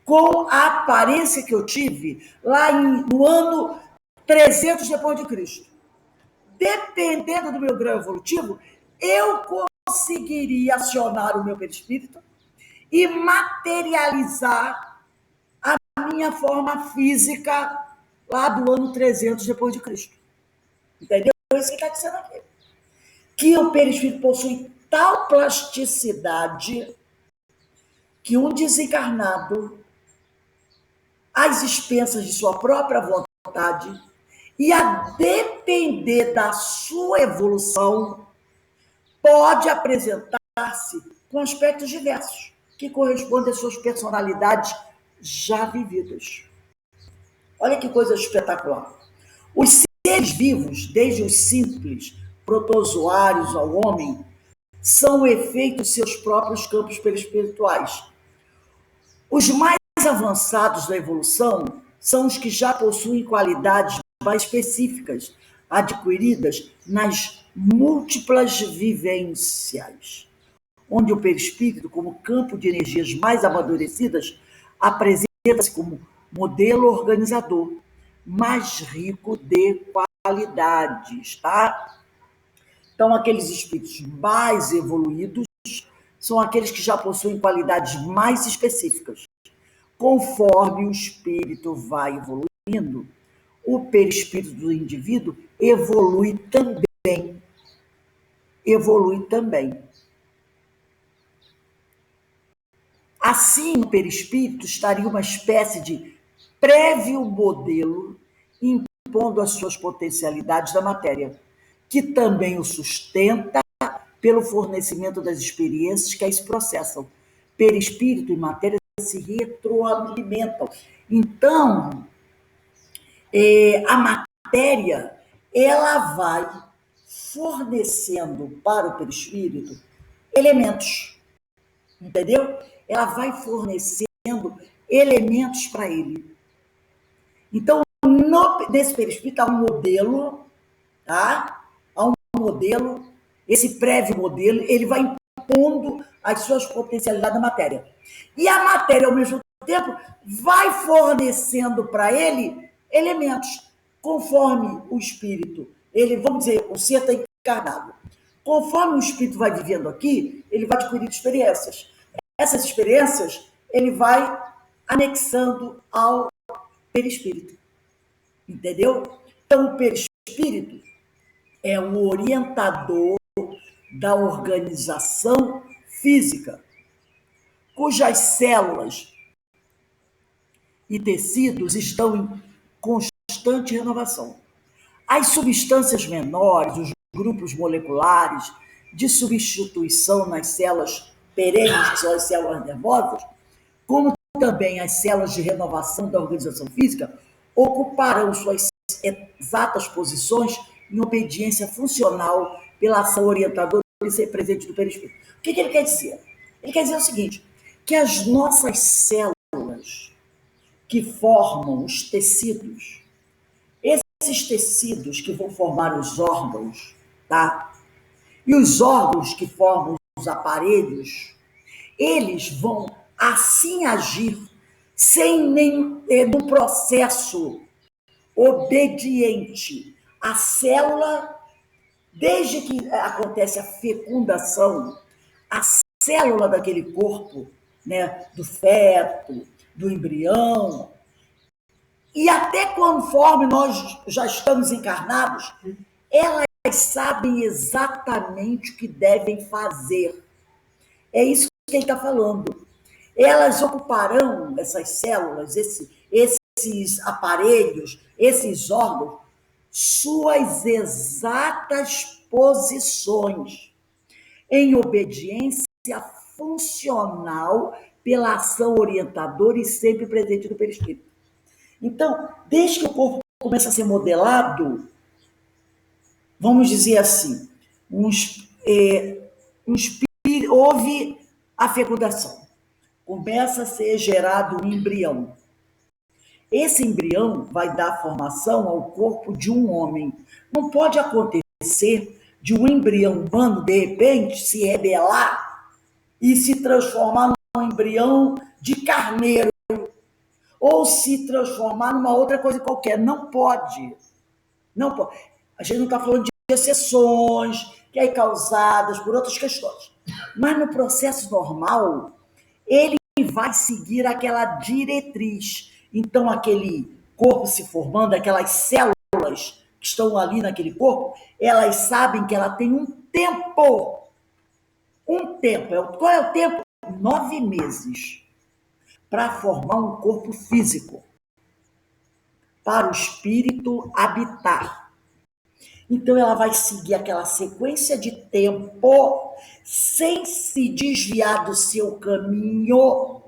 com a aparência que eu tive lá no ano 300 depois de Cristo. Dependendo do meu grau evolutivo, eu conseguiria acionar o meu perispírito e materializar a minha forma física lá do ano 300 depois de Cristo. Entendeu? É isso que está dizendo aqui. Que o perispírito possui tal plasticidade que um desencarnado, às expensas de sua própria vontade, e a depender da sua evolução, pode apresentar-se com aspectos diversos, que correspondem às suas personalidades já vividas. Olha que coisa espetacular. Os seres vivos, desde os simples protozoários ao homem, são o efeito de seus próprios campos perispirituais. Os mais avançados da evolução são os que já possuem qualidades mais específicas, adquiridas nas múltiplas vivências, onde o perispírito, como campo de energias mais amadurecidas, apresenta-se como modelo organizador, mais rico de qualidades, tá? Então, aqueles espíritos mais evoluídos são aqueles que já possuem qualidades mais específicas. Conforme o espírito vai evoluindo, o perispírito do indivíduo evolui também. Evolui também. Assim, no perispírito estaria uma espécie de prévio modelo impondo as suas potencialidades da matéria, que também o sustenta pelo fornecimento das experiências que aí se processam. Perispírito e matéria se retroalimentam. Então, a matéria, ela vai fornecendo para o perispírito elementos, entendeu? Ela vai fornecendo elementos para ele. Então, nesse perispírito há um modelo, tá? Há um modelo, esse prévio modelo, ele vai impondo as suas potencialidades na matéria. E a matéria, ao mesmo tempo, vai fornecendo para ele elementos, conforme o espírito. Ele, vamos dizer, o ser está encarnado. Conforme o espírito vai vivendo aqui, ele vai adquirindo experiências. Essas experiências, ele vai anexando ao perispírito. Entendeu? Então, o perispírito é o orientador da organização física, cujas células e tecidos estão em constante renovação. As substâncias menores, os grupos moleculares de substituição nas células perenes, que são as células nervosas, como também as células de renovação da organização física, ocuparão suas exatas posições em obediência funcional pela ação orientadora e ser presente do perispírito. O que ele quer dizer? Ele quer dizer o seguinte, que as nossas células que formam os tecidos, esses tecidos que vão formar os órgãos, tá? E os órgãos que formam os aparelhos, eles vão assim agir sem nenhum processo obediente. A célula, desde que acontece a fecundação, a célula daquele corpo, né, do feto, do embrião, e até conforme nós já estamos encarnados, elas sabem exatamente o que devem fazer. É isso que ele está falando. Elas ocuparão, essas células, esses aparelhos, esses órgãos, suas exatas posições, em obediência funcional pela ação orientadora e sempre presente do perispírito. Então, desde que o corpo começa a ser modelado, vamos dizer assim, houve a fecundação, começa a ser gerado um embrião. Esse embrião vai dar formação ao corpo de um homem. Não pode acontecer de um embrião humano, de repente, se rebelar e se transformar num embrião de carneiro, ou se transformar numa outra coisa qualquer. Não pode. Não pode. A gente não está falando de exceções, que é causadas por outras questões. Mas no processo normal, ele vai seguir aquela diretriz. Então, aquele corpo se formando, aquelas células que estão ali naquele corpo, elas sabem que ela tem um tempo. Um tempo. Qual é o tempo? 9 meses. Para formar um corpo físico. Para o espírito habitar. Então, ela vai seguir aquela sequência de tempo sem se desviar do seu caminho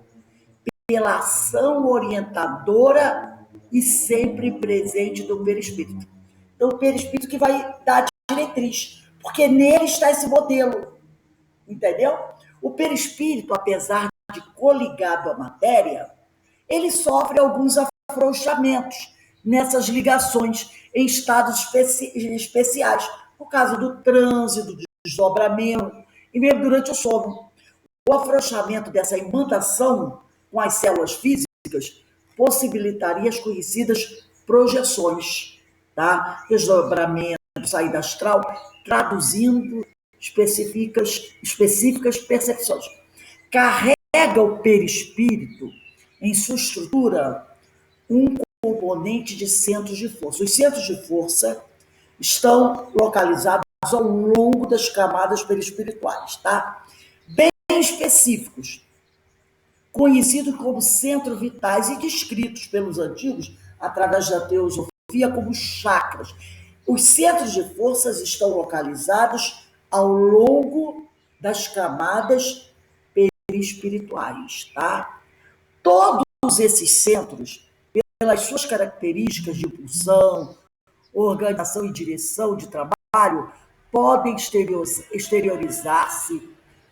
pela ação orientadora e sempre presente do perispírito. Então, o perispírito que vai dar a diretriz, porque nele está esse modelo, entendeu? O perispírito, apesar de coligado à matéria, ele sofre alguns afrouxamentos nessas ligações em estados especiais, por causa do trânsito, do desdobramento, e mesmo durante o sono. O afrouxamento dessa imantação com as células físicas possibilitaria as conhecidas projeções, tá? Desdobramento, saída astral, traduzindo específicas percepções. Carrega o perispírito em sua estrutura um componente componente de centros de força. Os centros de força estão localizados ao longo das camadas perispirituais, tá? Bem específicos, conhecidos como centros vitais e descritos pelos antigos, através da teosofia, como chakras. Os centros de forças estão localizados ao longo das camadas perispirituais, tá? Todos esses centros, pelas suas características de impulsão, organização e direção de trabalho, podem exteriorizar-se,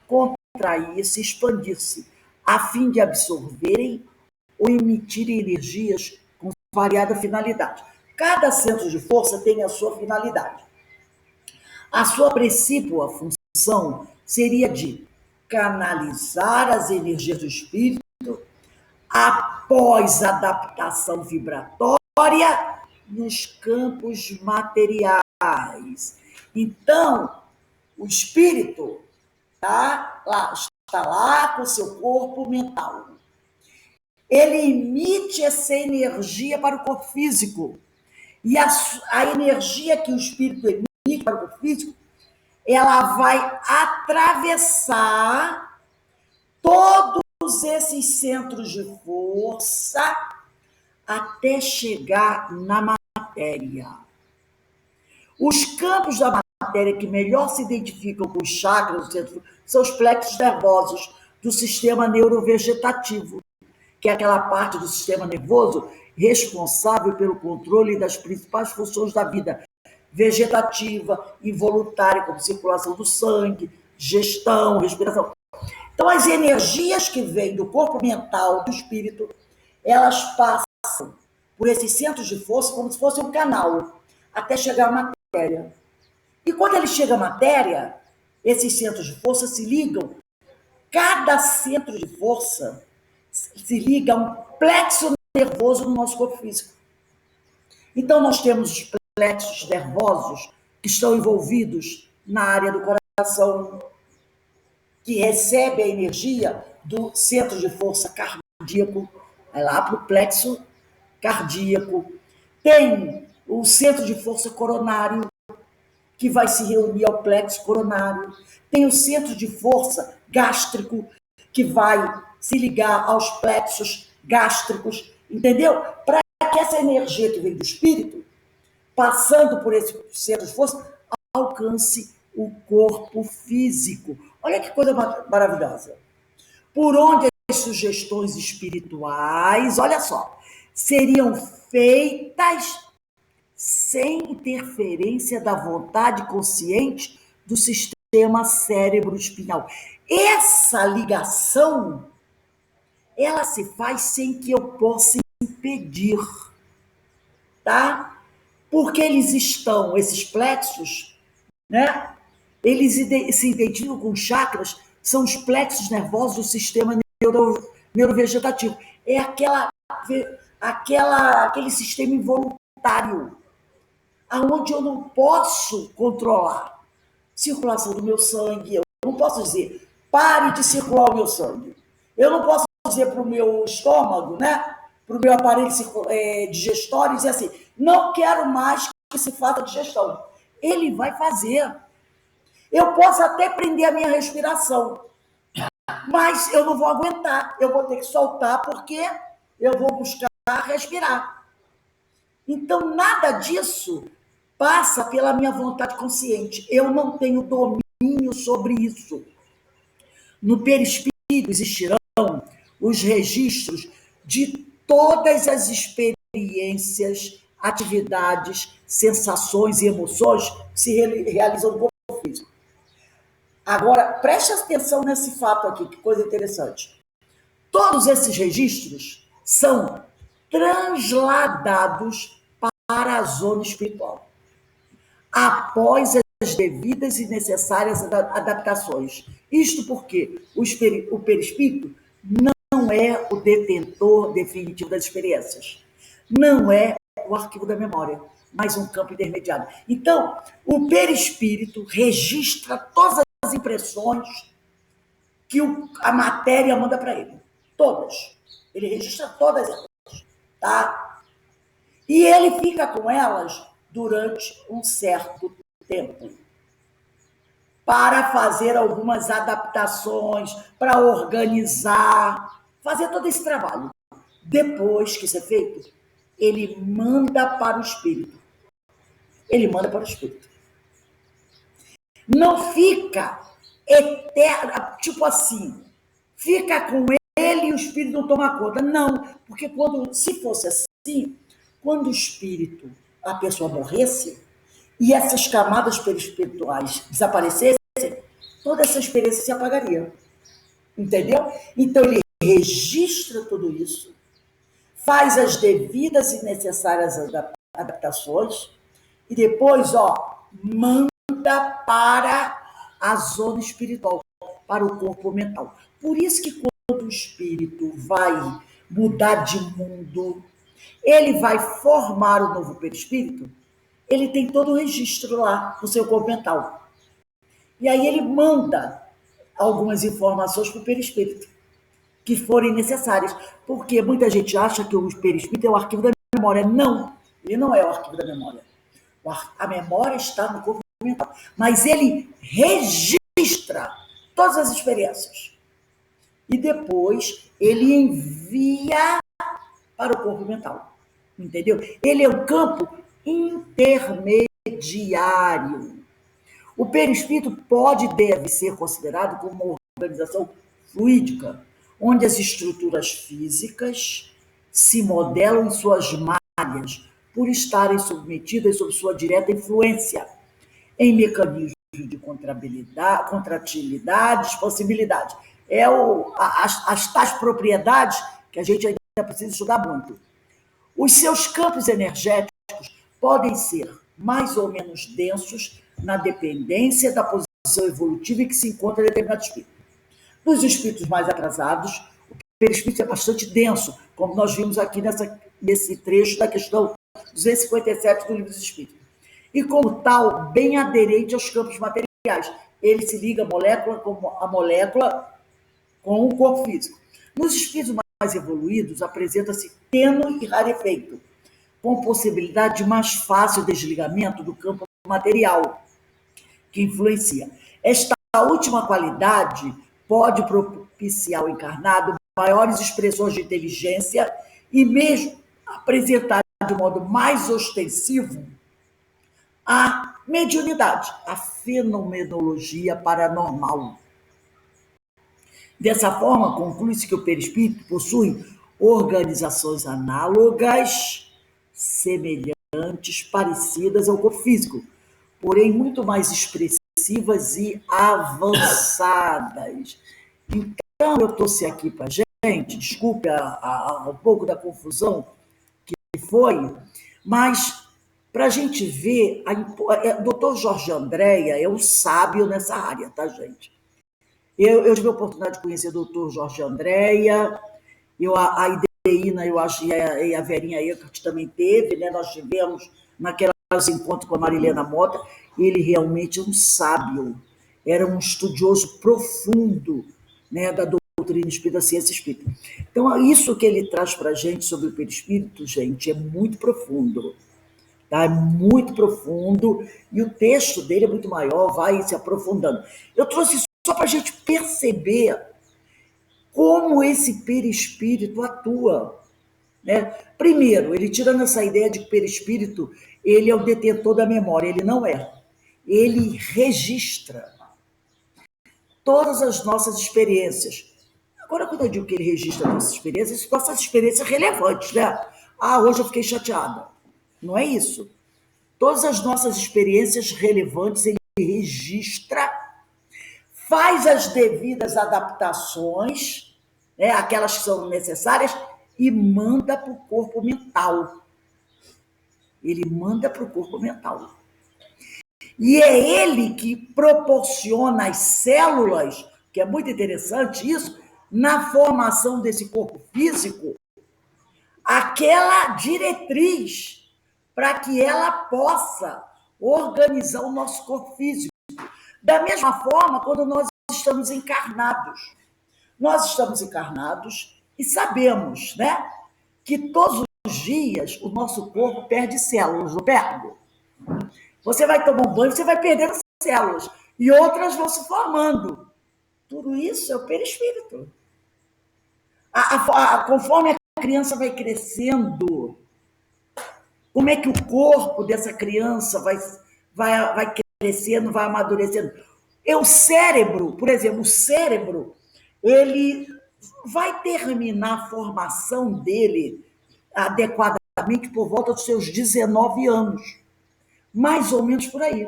contrair-se, expandir-se, a fim de absorverem ou emitirem energias com variada finalidade. Cada centro de força tem a sua finalidade. A sua principal função seria de canalizar as energias do espírito após adaptação vibratória nos campos materiais. Então, o espírito está lá com o seu corpo mental. Ele emite essa energia para o corpo físico. E a energia que o espírito emite para o corpo físico, ela vai atravessar todos esses centros de força até chegar na matéria. Os campos da matéria que melhor se identificam com os chakras são os plexos nervosos do sistema neurovegetativo, que é aquela parte do sistema nervoso responsável pelo controle das principais funções da vida vegetativa, involuntária, como circulação do sangue, digestão, respiração. Então, as energias que vêm do corpo mental, do espírito, elas passam por esses centros de força como se fosse um canal, até chegar à matéria. E quando ele chega à matéria, esses centros de força se ligam. Cada centro de força se liga a um plexo nervoso no nosso corpo físico. Então, nós temos os plexos nervosos que estão envolvidos na área do coração, que recebe a energia do centro de força cardíaco, vai lá para o plexo cardíaco. Tem o centro de força coronário, que vai se reunir ao plexo coronário. Tem o centro de força gástrico, que vai se ligar aos plexos gástricos, entendeu? Para que essa energia que vem do espírito, passando por esse centro de força, alcance o corpo físico. Olha que coisa maravilhosa. Por onde as sugestões espirituais, olha só, seriam feitas sem interferência da vontade consciente do sistema cérebro-espinhal. Essa ligação, ela se faz sem que eu possa impedir, tá? Porque eles estão, esses plexos, né? Eles se identificam com chakras, são os plexos nervosos do sistema neurovegetativo. É aquele sistema involuntário, aonde eu não posso controlar circulação do meu sangue. Eu não posso dizer, pare de circular o meu sangue. Eu não posso dizer para o meu estômago, né? Para o meu aparelho digestório, dizer assim, não quero mais que se faça digestão. Ele vai fazer. Eu posso até prender a minha respiração, mas eu não vou aguentar. Eu vou ter que soltar porque eu vou buscar respirar. Então, nada disso passa pela minha vontade consciente. Eu não tenho domínio sobre isso. No perispírito existirão os registros de todas as experiências, atividades, sensações e emoções que se realizam no corpo físico. Agora, preste atenção nesse fato aqui, que coisa interessante. Todos esses registros são transladados para a zona espiritual, após as devidas e necessárias adaptações. Isto porque o perispírito não é o detentor definitivo das experiências, não é o arquivo da memória, mas um campo intermediário. Então, o perispírito registra todas as impressões que a matéria manda para ele. Todas. Ele registra todas elas. Tá? E ele fica com elas durante um certo tempo, para fazer algumas adaptações, para organizar, fazer todo esse trabalho. Depois que isso é feito, ele manda para o espírito. Ele manda para o espírito. Não fica eterno, tipo assim, fica com ele e o espírito não toma conta. Não, porque se fosse assim, quando o espírito, a pessoa morresse, e essas camadas perispirituais desaparecessem, toda essa experiência se apagaria. Entendeu? Então ele registra tudo isso, faz as devidas e necessárias adaptações, e depois, manda para a zona espiritual, para o corpo mental. Por isso que quando o espírito vai mudar de mundo, ele vai formar o novo perispírito, ele tem todo o registro lá no seu corpo mental. E aí ele manda algumas informações para o perispírito, que forem necessárias. Porque muita gente acha que o perispírito é o arquivo da memória. Não, ele não é o arquivo da memória. A memória está no corpo mental. Mas ele registra todas as experiências. E depois ele envia para o corpo mental. Entendeu? Ele é um campo intermediário. O perispírito pode e deve ser considerado como uma organização fluídica, onde as estruturas físicas se modelam em suas malhas, por estarem submetidas sob sua direta influência, em mecanismos de contratilidade, expansibilidade. As tais propriedades que a gente ainda precisa estudar muito. Os seus campos energéticos podem ser mais ou menos densos na dependência da posição evolutiva em que se encontra determinado espírito. Nos espíritos mais atrasados, o perispírito é bastante denso, como nós vimos aqui nesse trecho da questão 257 do Livro dos Espíritos. E, como tal, bem aderente aos campos materiais. Ele se liga a molécula com o corpo físico. Nos espíritos mais evoluídos, apresenta-se tênue e rarefeito, com possibilidade de mais fácil desligamento do campo material, que influencia. Esta última qualidade pode propiciar ao encarnado maiores expressões de inteligência e mesmo apresentar de modo mais ostensivo a mediunidade, a fenomenologia paranormal. Dessa forma, conclui-se que o perispírito possui organizações análogas, semelhantes, parecidas ao corpo físico, porém muito mais expressivas e avançadas. Então, eu trouxe aqui para a gente, desculpe um pouco da confusão que foi, mas para a gente ver, o doutor Jorge Andréa é um sábio nessa área, tá, gente? Eu tive a oportunidade de conhecer o doutor Jorge Andréa, a Ideína e a Verinha Eckert também teve, né? Nós tivemos naquelas encontros com a Marilena Mota, ele realmente é um sábio, era um estudioso profundo, né, da doutrina espírita, da ciência espírita. Então, isso que ele traz para a gente sobre o perispírito, gente, é muito profundo. Tá? É muito profundo, e o texto dele é muito maior, vai se aprofundando. Eu trouxe isso só para a gente perceber como esse perispírito atua. Né? Primeiro, ele tirando essa ideia de que o perispírito ele é o detentor da memória. Ele não é. Ele registra todas as nossas experiências. Agora, quando eu digo que ele registra nossas experiências relevantes, né? Hoje eu fiquei chateada. Não é isso. Todas as nossas experiências relevantes ele registra, faz as devidas adaptações, né, aquelas que são necessárias, e manda para o corpo mental. Ele manda para o corpo mental. E é ele que proporciona às células, que é muito interessante isso, na formação desse corpo físico, aquela diretriz para que ela possa organizar o nosso corpo físico. Da mesma forma, quando nós estamos encarnados. Nós estamos encarnados e sabemos, né, que todos dias, o nosso corpo perde células, não perde? Você vai tomar um banho, você vai perdendo células. E outras vão se formando. Tudo isso é o perispírito. Conforme a criança vai crescendo, como é que o corpo dessa criança vai crescendo, vai amadurecendo? O cérebro, por exemplo, o cérebro, ele vai terminar a formação dele adequadamente por volta dos seus 19 anos. Mais ou menos por aí.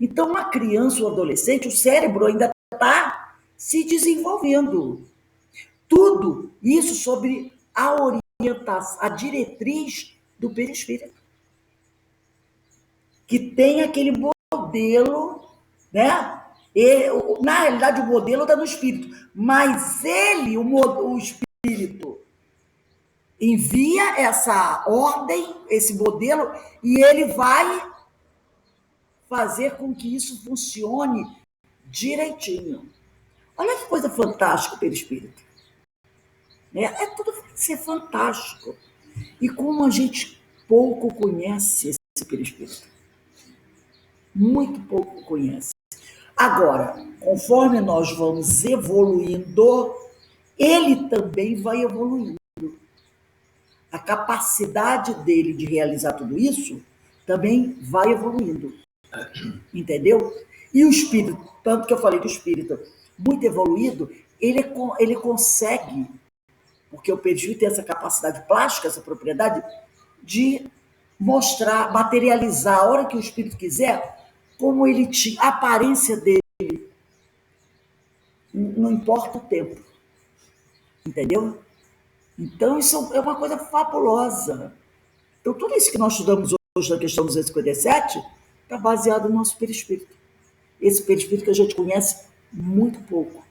Então, uma criança ou adolescente, o cérebro ainda está se desenvolvendo. Tudo isso sobre a orientação, a diretriz do perispírito. Que tem aquele modelo, né? Na realidade, o modelo está no espírito, mas o espírito, envia essa ordem, esse modelo, e ele vai fazer com que isso funcione direitinho. Olha que coisa fantástica o perispírito. Tudo vai ser fantástico. E como a gente pouco conhece esse perispírito. Muito pouco conhece. Agora, conforme nós vamos evoluindo, ele também vai evoluindo. A capacidade dele de realizar tudo isso também vai evoluindo. Entendeu? E o espírito, tanto que eu falei que o espírito muito evoluído, ele consegue, porque o perispírito tem essa capacidade plástica, essa propriedade de mostrar, materializar a hora que o espírito quiser, como ele tinha, a aparência dele, não importa o tempo. Entendeu? Então, isso é uma coisa fabulosa. Então, tudo isso que nós estudamos hoje na questão 257 está baseado no nosso perispírito. Esse perispírito que a gente conhece muito pouco.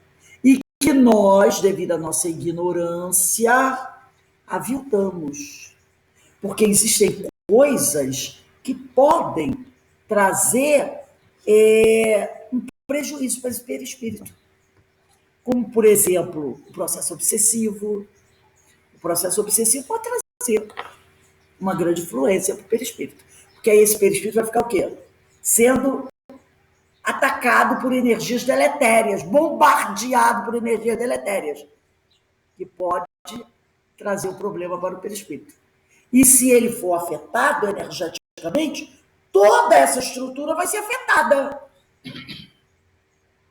E que nós, devido à nossa ignorância, aviltamos. Porque existem coisas que podem trazer um prejuízo para esse perispírito. Como, por exemplo, o processo obsessivo. O processo obsessivo pode trazer uma grande influência para o perispírito. Porque aí esse perispírito vai ficar o quê? Sendo atacado por energias deletérias, bombardeado por energias deletérias, que pode trazer um problema para o perispírito. E se ele for afetado energeticamente, toda essa estrutura vai ser afetada.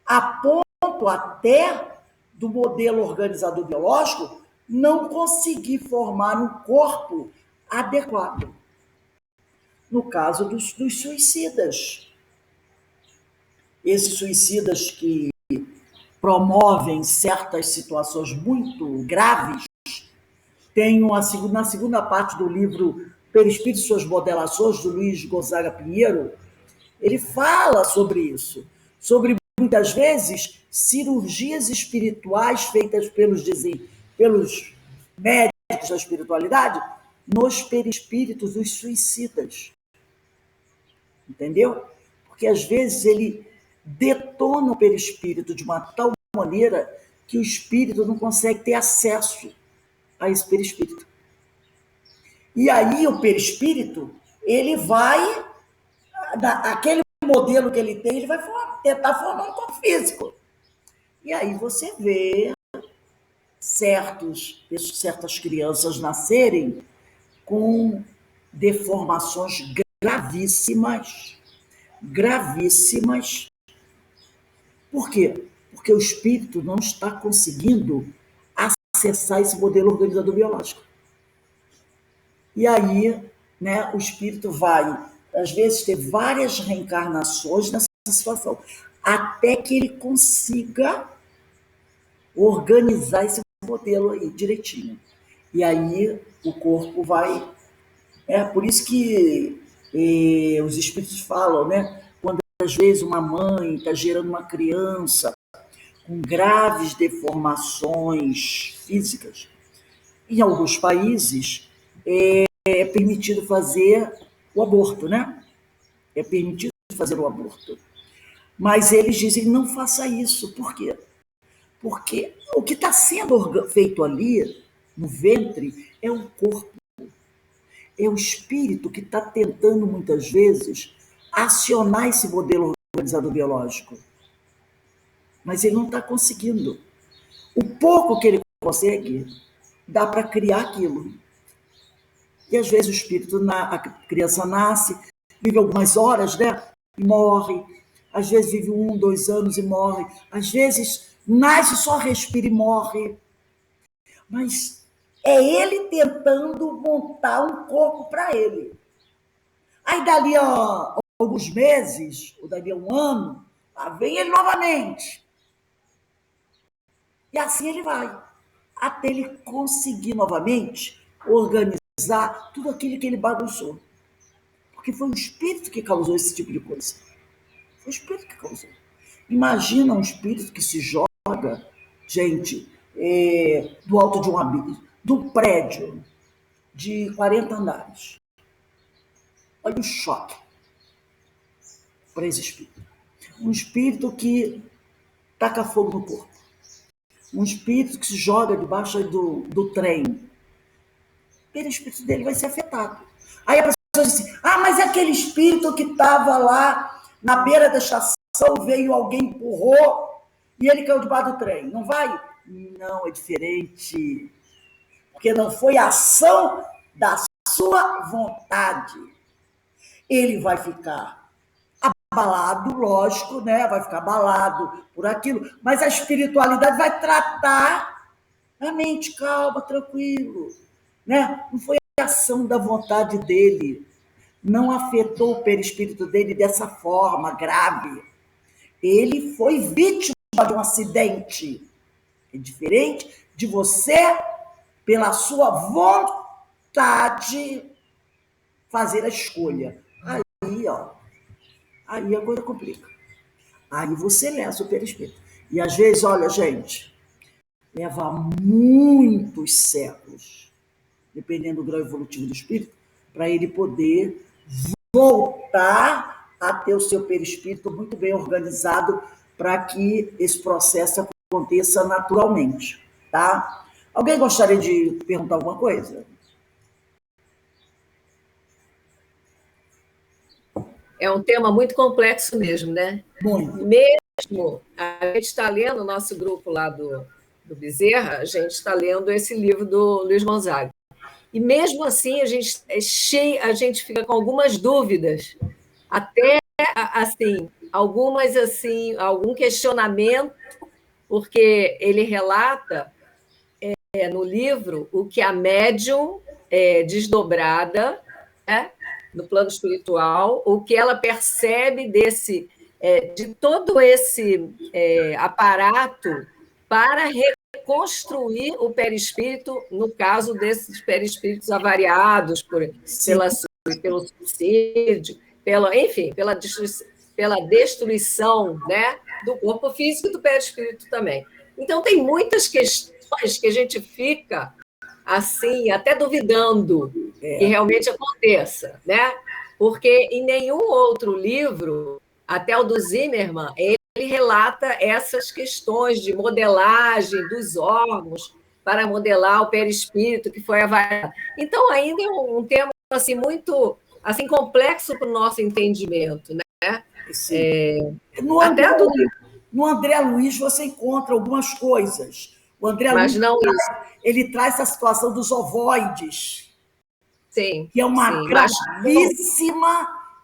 A ponto até do modelo organizador biológico não conseguir formar um corpo adequado. No caso dos suicidas. Esses suicidas que promovem certas situações muito graves, tem na segunda parte do livro Perispírito e Suas Modelações, do Luiz Gonzaga Pinheiro, ele fala sobre isso, sobre muitas vezes cirurgias espirituais feitas pelos médicos da espiritualidade nos perispíritos dos suicidas. Entendeu? Porque às vezes ele detona o perispírito de uma tal maneira que o espírito não consegue ter acesso a esse perispírito. E aí o perispírito, ele vai, aquele modelo que ele tem, ele vai tentar formar um corpo físico. E aí você vê certas crianças nascerem com deformações gravíssimas. Por quê? Porque o espírito não está conseguindo acessar esse modelo organizador biológico. E aí, né, o espírito vai, às vezes, ter várias reencarnações nessa situação, até que ele consiga organizar esse modelo aí direitinho. E aí o corpo vai... por isso que os espíritos falam, né? Quando às vezes uma mãe está gerando uma criança com graves deformações físicas, em alguns países é permitido fazer o aborto, né? É permitido fazer o aborto. Mas eles dizem, não faça isso. Por quê? Porque o que está sendo feito ali, no ventre, é um corpo. É o espírito que está tentando, muitas vezes, acionar esse modelo organizador biológico. Mas ele não está conseguindo. O pouco que ele consegue, dá para criar aquilo. E às vezes o espírito, a criança nasce, vive algumas horas, né? E morre. Às vezes vive 1, 2 anos e morre. Às vezes nasce, só respira e morre. Mas é ele tentando montar um corpo para ele. Aí dali a alguns meses, ou dali a um ano, lá vem ele novamente. E assim ele vai, até ele conseguir novamente organizar tudo aquilo que ele bagunçou. Porque foi o espírito que causou esse tipo de coisa. Foi o espírito que causou. Imagina um espírito que se joga, gente, do alto de de um prédio de 40 andares. Olha o choque para esse espírito. Um espírito que taca fogo no corpo. Um espírito que se joga debaixo do trem. O perispírito dele vai ser afetado. Aí a pessoa diz assim, mas é aquele espírito que estava lá na beira da estação, veio alguém, empurrou, e ele caiu debaixo do trem. Não vai? Não, é diferente. Porque não foi a ação da sua vontade. Ele vai ficar abalado, lógico, né? Vai ficar abalado por aquilo, mas a espiritualidade vai tratar a mente, calma, tranquilo, né? Não foi a ação da vontade dele, não afetou o perispírito dele dessa forma grave. Ele foi vítima de um acidente. É diferente de você, pela sua vontade, fazer a escolha. Aí, aí a coisa complica. Aí você leva o perispírito. E às vezes, olha, gente, leva muitos séculos, dependendo do grau evolutivo do espírito, para ele poder voltar a ter o seu perispírito muito bem organizado para que esse processo aconteça naturalmente, tá? Alguém gostaria de perguntar alguma coisa? É um tema muito complexo mesmo, né? Muito. Mesmo, a gente está lendo, o nosso grupo lá do Bezerra, a gente está lendo esse livro do Luiz Gonzaga. E mesmo assim, a gente fica com algumas dúvidas, até assim, algum questionamento, porque ele relata no livro o que a médium desdobrada, né, no plano espiritual, o que ela percebe de todo esse aparato para reconstruir o perispírito, no caso desses perispíritos avariados pelo suicídio, enfim, pela destruição, né, do corpo físico e do perispírito também. Então, tem muitas questões que a gente fica assim, até duvidando que realmente aconteça, né? Porque em nenhum outro livro, até o do Zimmermann, ele relata essas questões de modelagem dos órgãos para modelar o perispírito que foi avaliado. Então, ainda é um tema assim, muito assim, complexo para o nosso entendimento, né? No André Luiz você encontra algumas coisas. O André Mas Luiz não ele traz a situação dos ovoides, sim, que é uma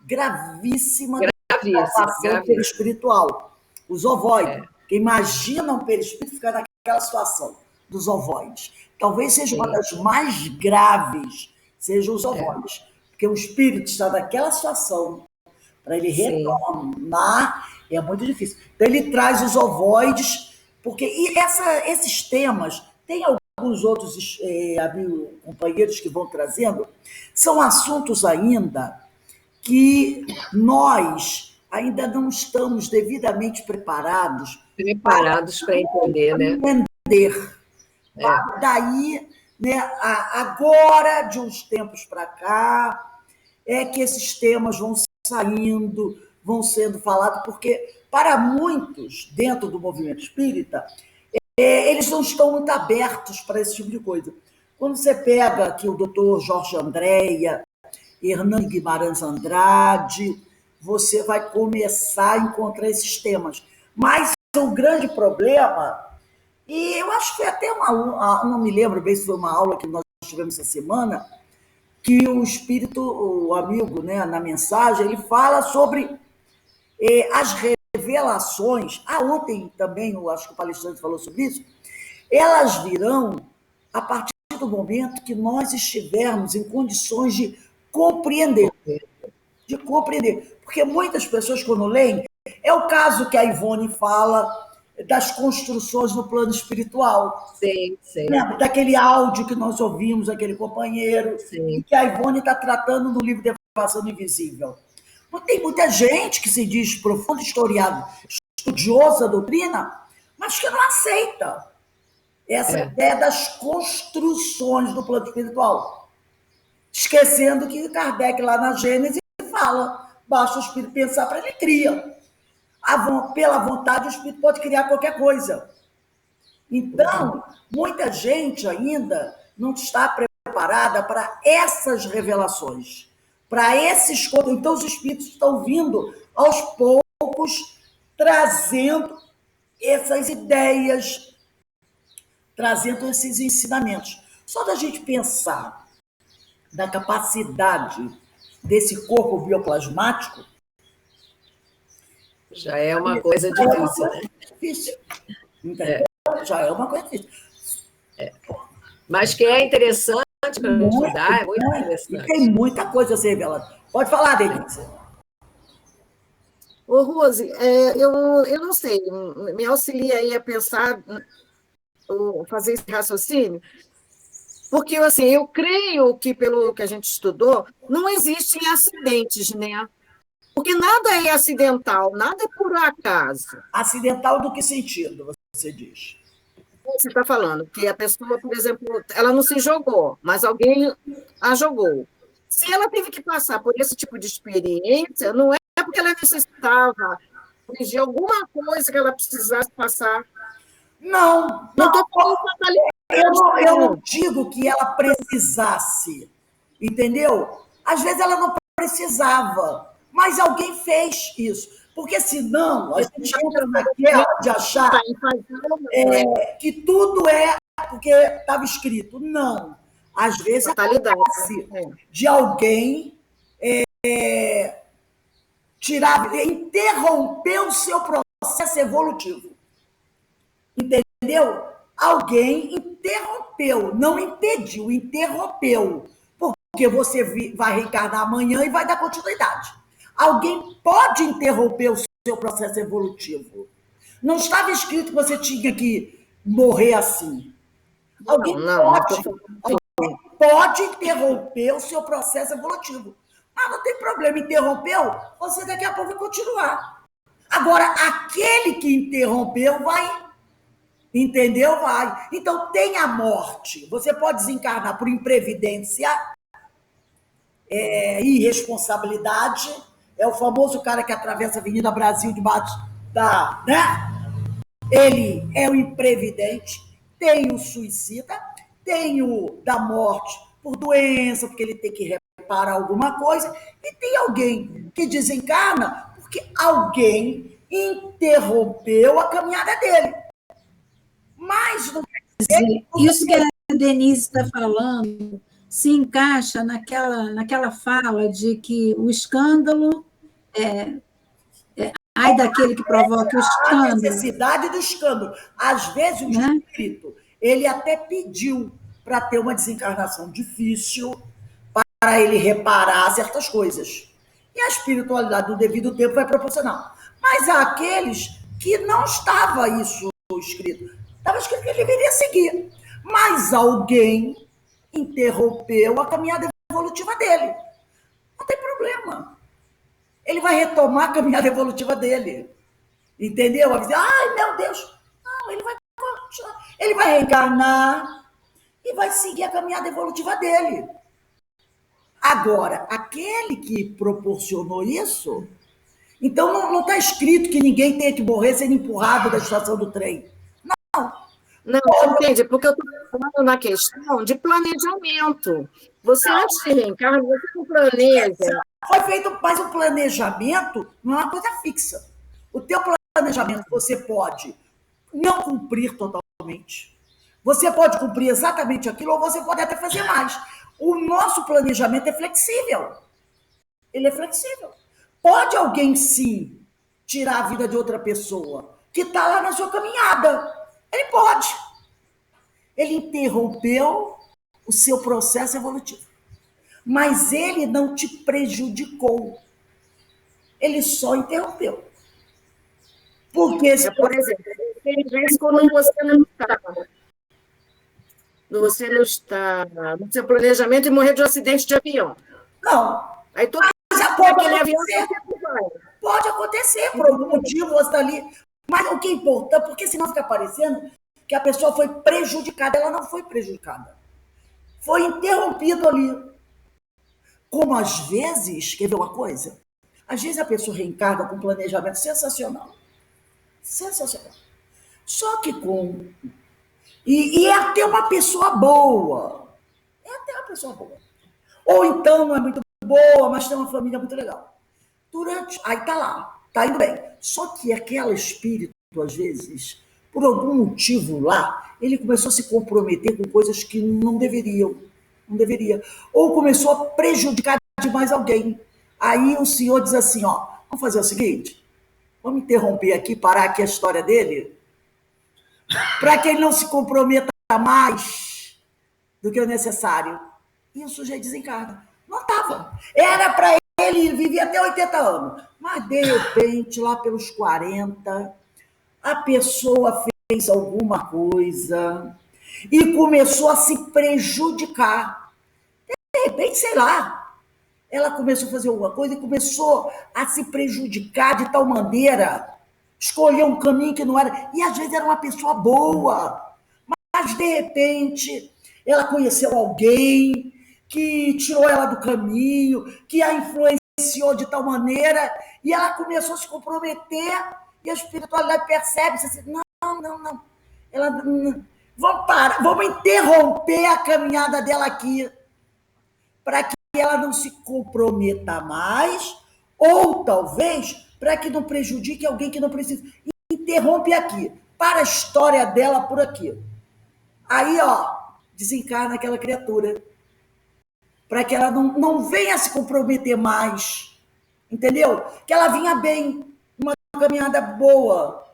gravíssima situação perispiritual. Os ovoides, que imagina um perispírito ficar naquela situação dos ovoides. Talvez seja uma das mais graves, sejam os ovoides, porque o espírito está naquela situação, para ele retornar, é muito difícil. Então, ele traz os ovoides, porque esses temas, tem alguns outros companheiros que vão trazendo, são assuntos ainda que nós ainda não estamos devidamente preparados para entender, né? Entender. Daí, né, agora, de uns tempos para cá, é que esses temas vão saindo, vão sendo falados, porque para muitos, dentro do movimento espírita, eles não estão muito abertos para esse tipo de coisa. Quando você pega aqui o doutor Jorge Andréia, Hernani Guimarães Andrade, você vai começar a encontrar esses temas. Mas o grande problema, e eu acho que foi até não me lembro bem se foi uma aula que nós tivemos essa semana, que o espírito, o amigo, né, na mensagem, ele fala sobre as revelações. Ontem também, eu acho que o palestrante falou sobre isso, elas virão a partir do momento que nós estivermos em condições de compreender. Porque muitas pessoas, quando leem, é o caso que a Ivone fala das construções no plano espiritual. Sim. Lembra daquele áudio que nós ouvimos, aquele companheiro, Sim. que a Ivone está tratando no livro Devastação do Invisível. Mas tem muita gente que se diz profundo estudiosa da doutrina, mas que não aceita essa ideia das construções do plano espiritual. Esquecendo que Kardec, lá na Gênesis, fala, basta o espírito pensar para ele cria. Pela vontade, o espírito pode criar qualquer coisa. Então, muita gente ainda não está preparada para essas revelações, para esses... Então, os espíritos estão vindo, aos poucos, trazendo essas ideias, trazendo esses ensinamentos. Só da gente pensar da capacidade desse corpo bioplasmático, já é uma coisa difícil, né? Entendeu? Já é uma coisa difícil. Mas que é interessante para a gente estudar, é muito interessante. E tem muita coisa a ser revelada. Pode falar, Denise. Ô, Rose, eu não sei, me auxilia aí a pensar, fazer esse raciocínio, porque assim, eu creio que, pelo que a gente estudou, não existem acidentes, né? Porque nada é acidental, nada é por acaso. Acidental do que sentido, você diz? Você está falando que a pessoa, por exemplo, ela não se jogou, mas alguém a jogou. Se ela teve que passar por esse tipo de experiência, não é porque ela necessitava de alguma coisa que ela precisasse passar. Não estou falando fatalidade. Eu não digo que ela precisasse, entendeu? Às vezes ela não precisava, mas alguém fez isso. Porque senão a gente entra naquela de achar que tudo é porque estava escrito. Não. Às vezes acontece de alguém interromper o seu processo evolutivo. Entendeu? Alguém interrompeu, não impediu, interrompeu. Porque você vai reencarnar amanhã e vai dar continuidade. Alguém pode interromper o seu processo evolutivo. Não estava escrito que você tinha que morrer assim. Alguém pode interromper o seu processo evolutivo. Mas não tem problema, interrompeu, você daqui a pouco vai continuar. Agora, aquele que interrompeu vai, entendeu? Vai. Então, tem a morte. Você pode desencarnar por imprevidência, irresponsabilidade. É o famoso cara que atravessa a Avenida Brasil debaixo da... né? Ele é o imprevidente. Tem o suicida, tem o da morte por doença, porque ele tem que reparar alguma coisa, e tem alguém que desencarna porque alguém interrompeu a caminhada dele. Mas não quer dizer... Isso que a Denise está falando se encaixa naquela fala de que o escândalo ai daquele que provoca o escândalo. A necessidade do escândalo. Às vezes o espírito, ele até pediu para ter uma desencarnação difícil, para ele reparar certas coisas. E a espiritualidade, no devido tempo, vai proporcionar. Mas há aqueles que não estava isso escrito. Estava escrito que ele deveria seguir. Mas alguém interrompeu a caminhada evolutiva dele. Não tem problema. Ele vai retomar a caminhada evolutiva dele. Entendeu? Vai dizer, ai, meu Deus. Não, ele vai continuar. Ele vai reencarnar e vai seguir a caminhada evolutiva dele. Agora, aquele que proporcionou isso, então não está escrito que ninguém tenha que morrer sendo empurrado da estação do trem. Não. Não, você entende? Porque eu estou falando na questão de planejamento. Você, antes de reencarnar, você não planeja. Foi feito mais um planejamento, não é uma coisa fixa. O teu planejamento você pode não cumprir totalmente. Você pode cumprir exatamente aquilo, ou você pode até fazer mais. O nosso planejamento é flexível. Ele é flexível. Pode alguém, sim, tirar a vida de outra pessoa que está lá na sua caminhada. Ele pode. Ele interrompeu o seu processo evolutivo. Mas ele não te prejudicou. Ele só interrompeu. Porque, por exemplo, tem vezes quando você não está no seu planejamento e morrer de um acidente de avião. Não. Aí todo já pode aquele avião pode acontecer por algum motivo, você está ali. Mas o que importa, porque senão fica parecendo que a pessoa foi prejudicada. Ela não foi prejudicada. Foi interrompido ali. Como às vezes, quer ver uma coisa? Às vezes a pessoa reencarna com um planejamento sensacional. Sensacional. Só que com... E é até uma pessoa boa. É até uma pessoa boa. Ou então não é muito boa, mas tem uma família muito legal. Aí tá lá, tá indo bem. Só que aquele espírito, às vezes, por algum motivo lá, ele começou a se comprometer com coisas que não deveriam. Não deveria. Ou começou a prejudicar demais alguém. Aí o senhor diz assim, ó, vamos fazer o seguinte, vamos interromper aqui, parar aqui a história dele, para que ele não se comprometa mais do que o necessário. E o sujeito desencarna. Não estava. Era para ele viver até 80 anos. Mas, de repente, lá pelos 40, a pessoa fez alguma coisa e começou a se prejudicar. De repente, sei lá, ela começou a fazer alguma coisa e começou a se prejudicar de tal maneira, escolher um caminho que não era... E, às vezes, era uma pessoa boa. Mas, de repente, ela conheceu alguém que tirou ela do caminho, que a influenciou de tal maneira, e ela começou a se comprometer, e a espiritualidade percebe, assim, não. Ela, vamos parar, vamos interromper a caminhada dela aqui, para que ela não se comprometa mais, ou talvez para que não prejudique alguém que não precisa. Interrompe aqui, para a história dela por aqui. Aí, ó, desencarna aquela criatura, para que ela não venha se comprometer mais, entendeu? Que ela vinha bem, uma caminhada boa,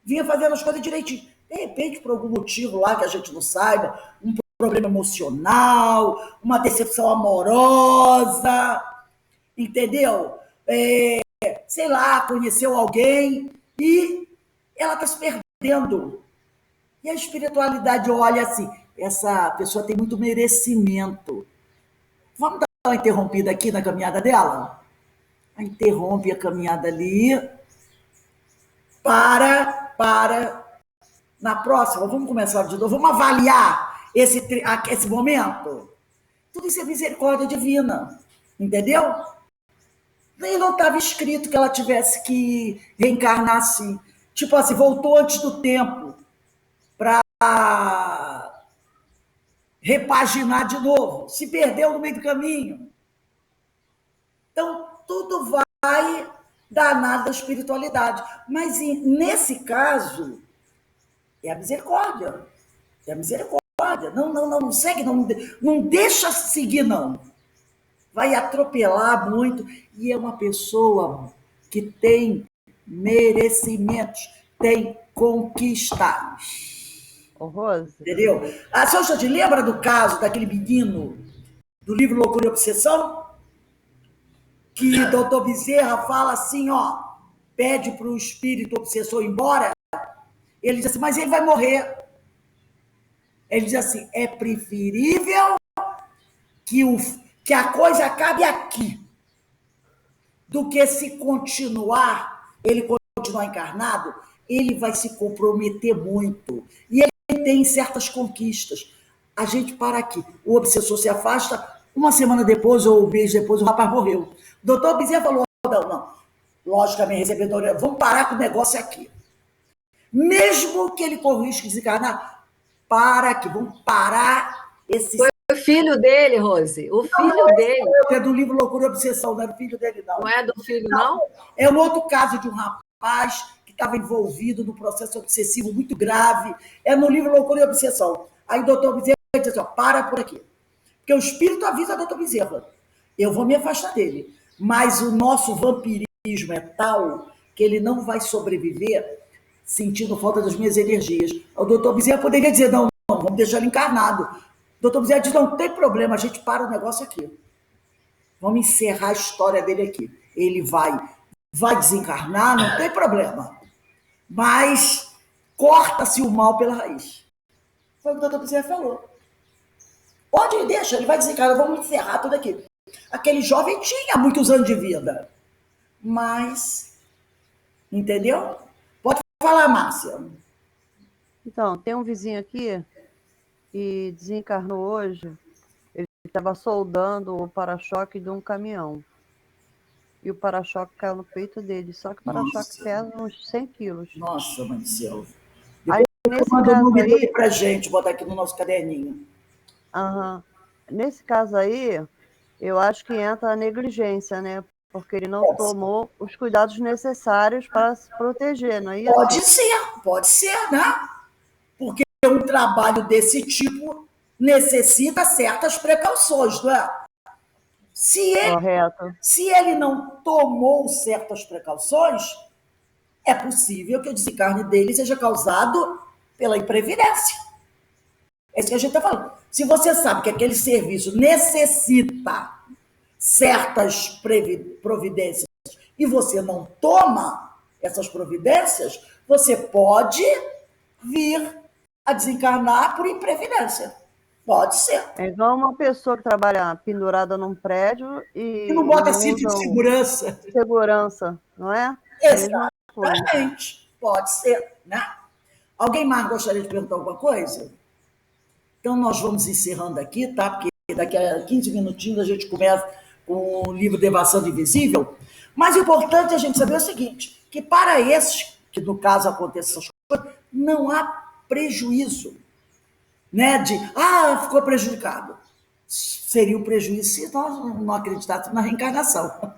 vinha fazendo as coisas direitinho. De repente, por algum motivo lá que a gente não saiba, um problema emocional, uma decepção amorosa, entendeu? Sei lá, conheceu alguém e ela está se perdendo. E a espiritualidade olha assim, essa pessoa tem muito merecimento. Vamos dar uma interrompida aqui na caminhada dela? Interrompe a caminhada ali. Para. Na próxima, vamos começar de novo. Vamos avaliar esse momento. Tudo isso é misericórdia divina. Entendeu? E não estava escrito que ela tivesse que reencarnar assim. Tipo assim, voltou antes do tempo para repaginar de novo, se perdeu no meio do caminho. Então, tudo vai danar da espiritualidade. Mas, nesse caso, é a misericórdia. É a misericórdia. Não segue, não deixa seguir, não. Vai atropelar muito. E é uma pessoa que tem merecimentos, tem conquistas. Rosa. Entendeu? A senhora te lembra do caso daquele menino do livro Loucura e Obsessão? Que o doutor Bezerra fala assim, ó, pede para o espírito obsessor ir embora. Ele diz assim, mas ele vai morrer. Ele diz assim, é preferível que a coisa acabe aqui do que se ele continuar encarnado, ele vai se comprometer muito. E ele tem certas conquistas. A gente para aqui. O obsessor se afasta, uma semana depois ou um mês depois o rapaz morreu. O doutor Bezerra falou, não. Logicamente, recebedor, vamos parar com o negócio aqui. Mesmo que ele corra o risco de desencarnar, para aqui, vamos parar esse... O filho dele, Rose, o filho dele. É do livro Loucura e Obsessão, não é do filho dele, não. Não é do filho, não? É um outro caso de um rapaz que estava envolvido num processo obsessivo muito grave. É no livro Loucura e Obsessão. Aí o doutor Bezerra diz assim, ó, para por aqui. Porque o espírito avisa o doutor Bezerra. Eu vou me afastar dele. Mas o nosso vampirismo é tal que ele não vai sobreviver sentindo falta das minhas energias. O doutor Bezerra poderia dizer, não, vamos deixar ele encarnado. O doutor Bezerra diz, não tem problema, a gente para o negócio aqui. Vamos encerrar a história dele aqui. Ele vai desencarnar, não tem problema. Mas corta-se o mal pela raiz. Foi o que o doutor Bezerra falou. Pode ir, deixa, ele vai desencarnar, vamos encerrar tudo aqui. Aquele jovem tinha muitos anos de vida. Mas, entendeu? Pode falar, Márcia. Então, tem um vizinho aqui que desencarnou hoje. Ele estava soldando o para-choque de um caminhão. E o para-choque caiu no peito dele. Só que o para-choque pesa uns 100 quilos. Nossa, mãe do céu. Aí, nesse manda o caso nome aí, dele pra gente, botar aqui no nosso caderninho. Nesse caso aí, eu acho que entra a negligência, né? Porque ele não tomou os cuidados necessários para se proteger, não é isso? Pode ser, né? Porque um trabalho desse tipo necessita certas precauções, não é? Correto. Se ele não tomou certas precauções, é possível que o desencarne dele seja causado pela imprevidência. É isso que a gente está falando. Se você sabe que aquele serviço necessita certas providências e você não toma essas providências, você pode vir a desencarnar por imprevidência. Pode ser. É igual uma pessoa que trabalha pendurada num prédio e não bota cinto de segurança. Segurança, não é? Exatamente. Pode ser, né? Alguém mais gostaria de perguntar alguma coisa? Então, nós vamos encerrando aqui, tá? Porque daqui a 15 minutinhos a gente começa com o livro Devassando Invisível. Mas o importante é a gente saber o seguinte, que para esses, que no caso aconteçam essas coisas, não há prejuízo, né? De, ficou prejudicado. Seria um prejuízo se nós não acreditássemos na reencarnação.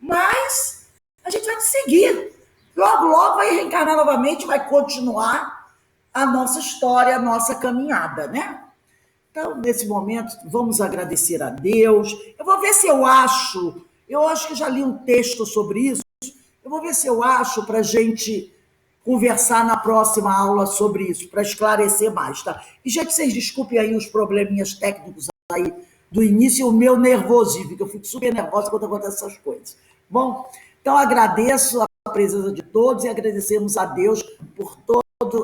Mas a gente vai seguir. Logo, logo vai reencarnar novamente, vai continuar a nossa história, a nossa caminhada, né? Então, nesse momento, vamos agradecer a Deus. Eu vou ver se eu acho que eu já li um texto sobre isso, eu vou ver se eu acho para a gente conversar na próxima aula sobre isso, para esclarecer mais, tá? E, gente, vocês desculpem aí os probleminhas técnicos aí do início, o meu nervosismo, porque eu fico super nervosa quando acontecem essas coisas. Bom, então agradeço a presença de todos e agradecemos a Deus por toda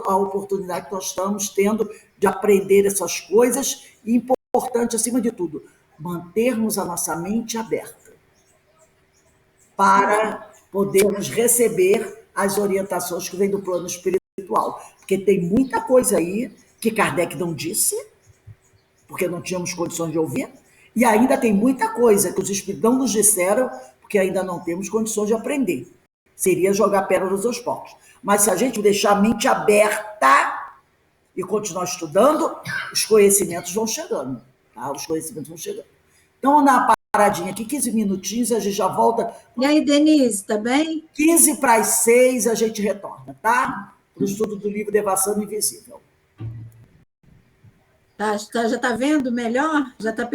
a oportunidade que nós estamos tendo de aprender essas coisas e, importante, acima de tudo, mantermos a nossa mente aberta para podermos receber as orientações que vêm do plano espiritual. Porque tem muita coisa aí que Kardec não disse, porque não tínhamos condições de ouvir, e ainda tem muita coisa que os espíritos não nos disseram, porque ainda não temos condições de aprender. Seria jogar pérolas aos porcos. Mas se a gente deixar a mente aberta e continuar estudando, os conhecimentos vão chegando. Tá? Os conhecimentos vão chegando. Então, na paradinha aqui, 15 minutinhos, a gente já volta. E aí, Denise, tá bem? 15 para as 6 a gente retorna, tá? Para o estudo do livro Devassando Invisível. Já está vendo melhor? Já está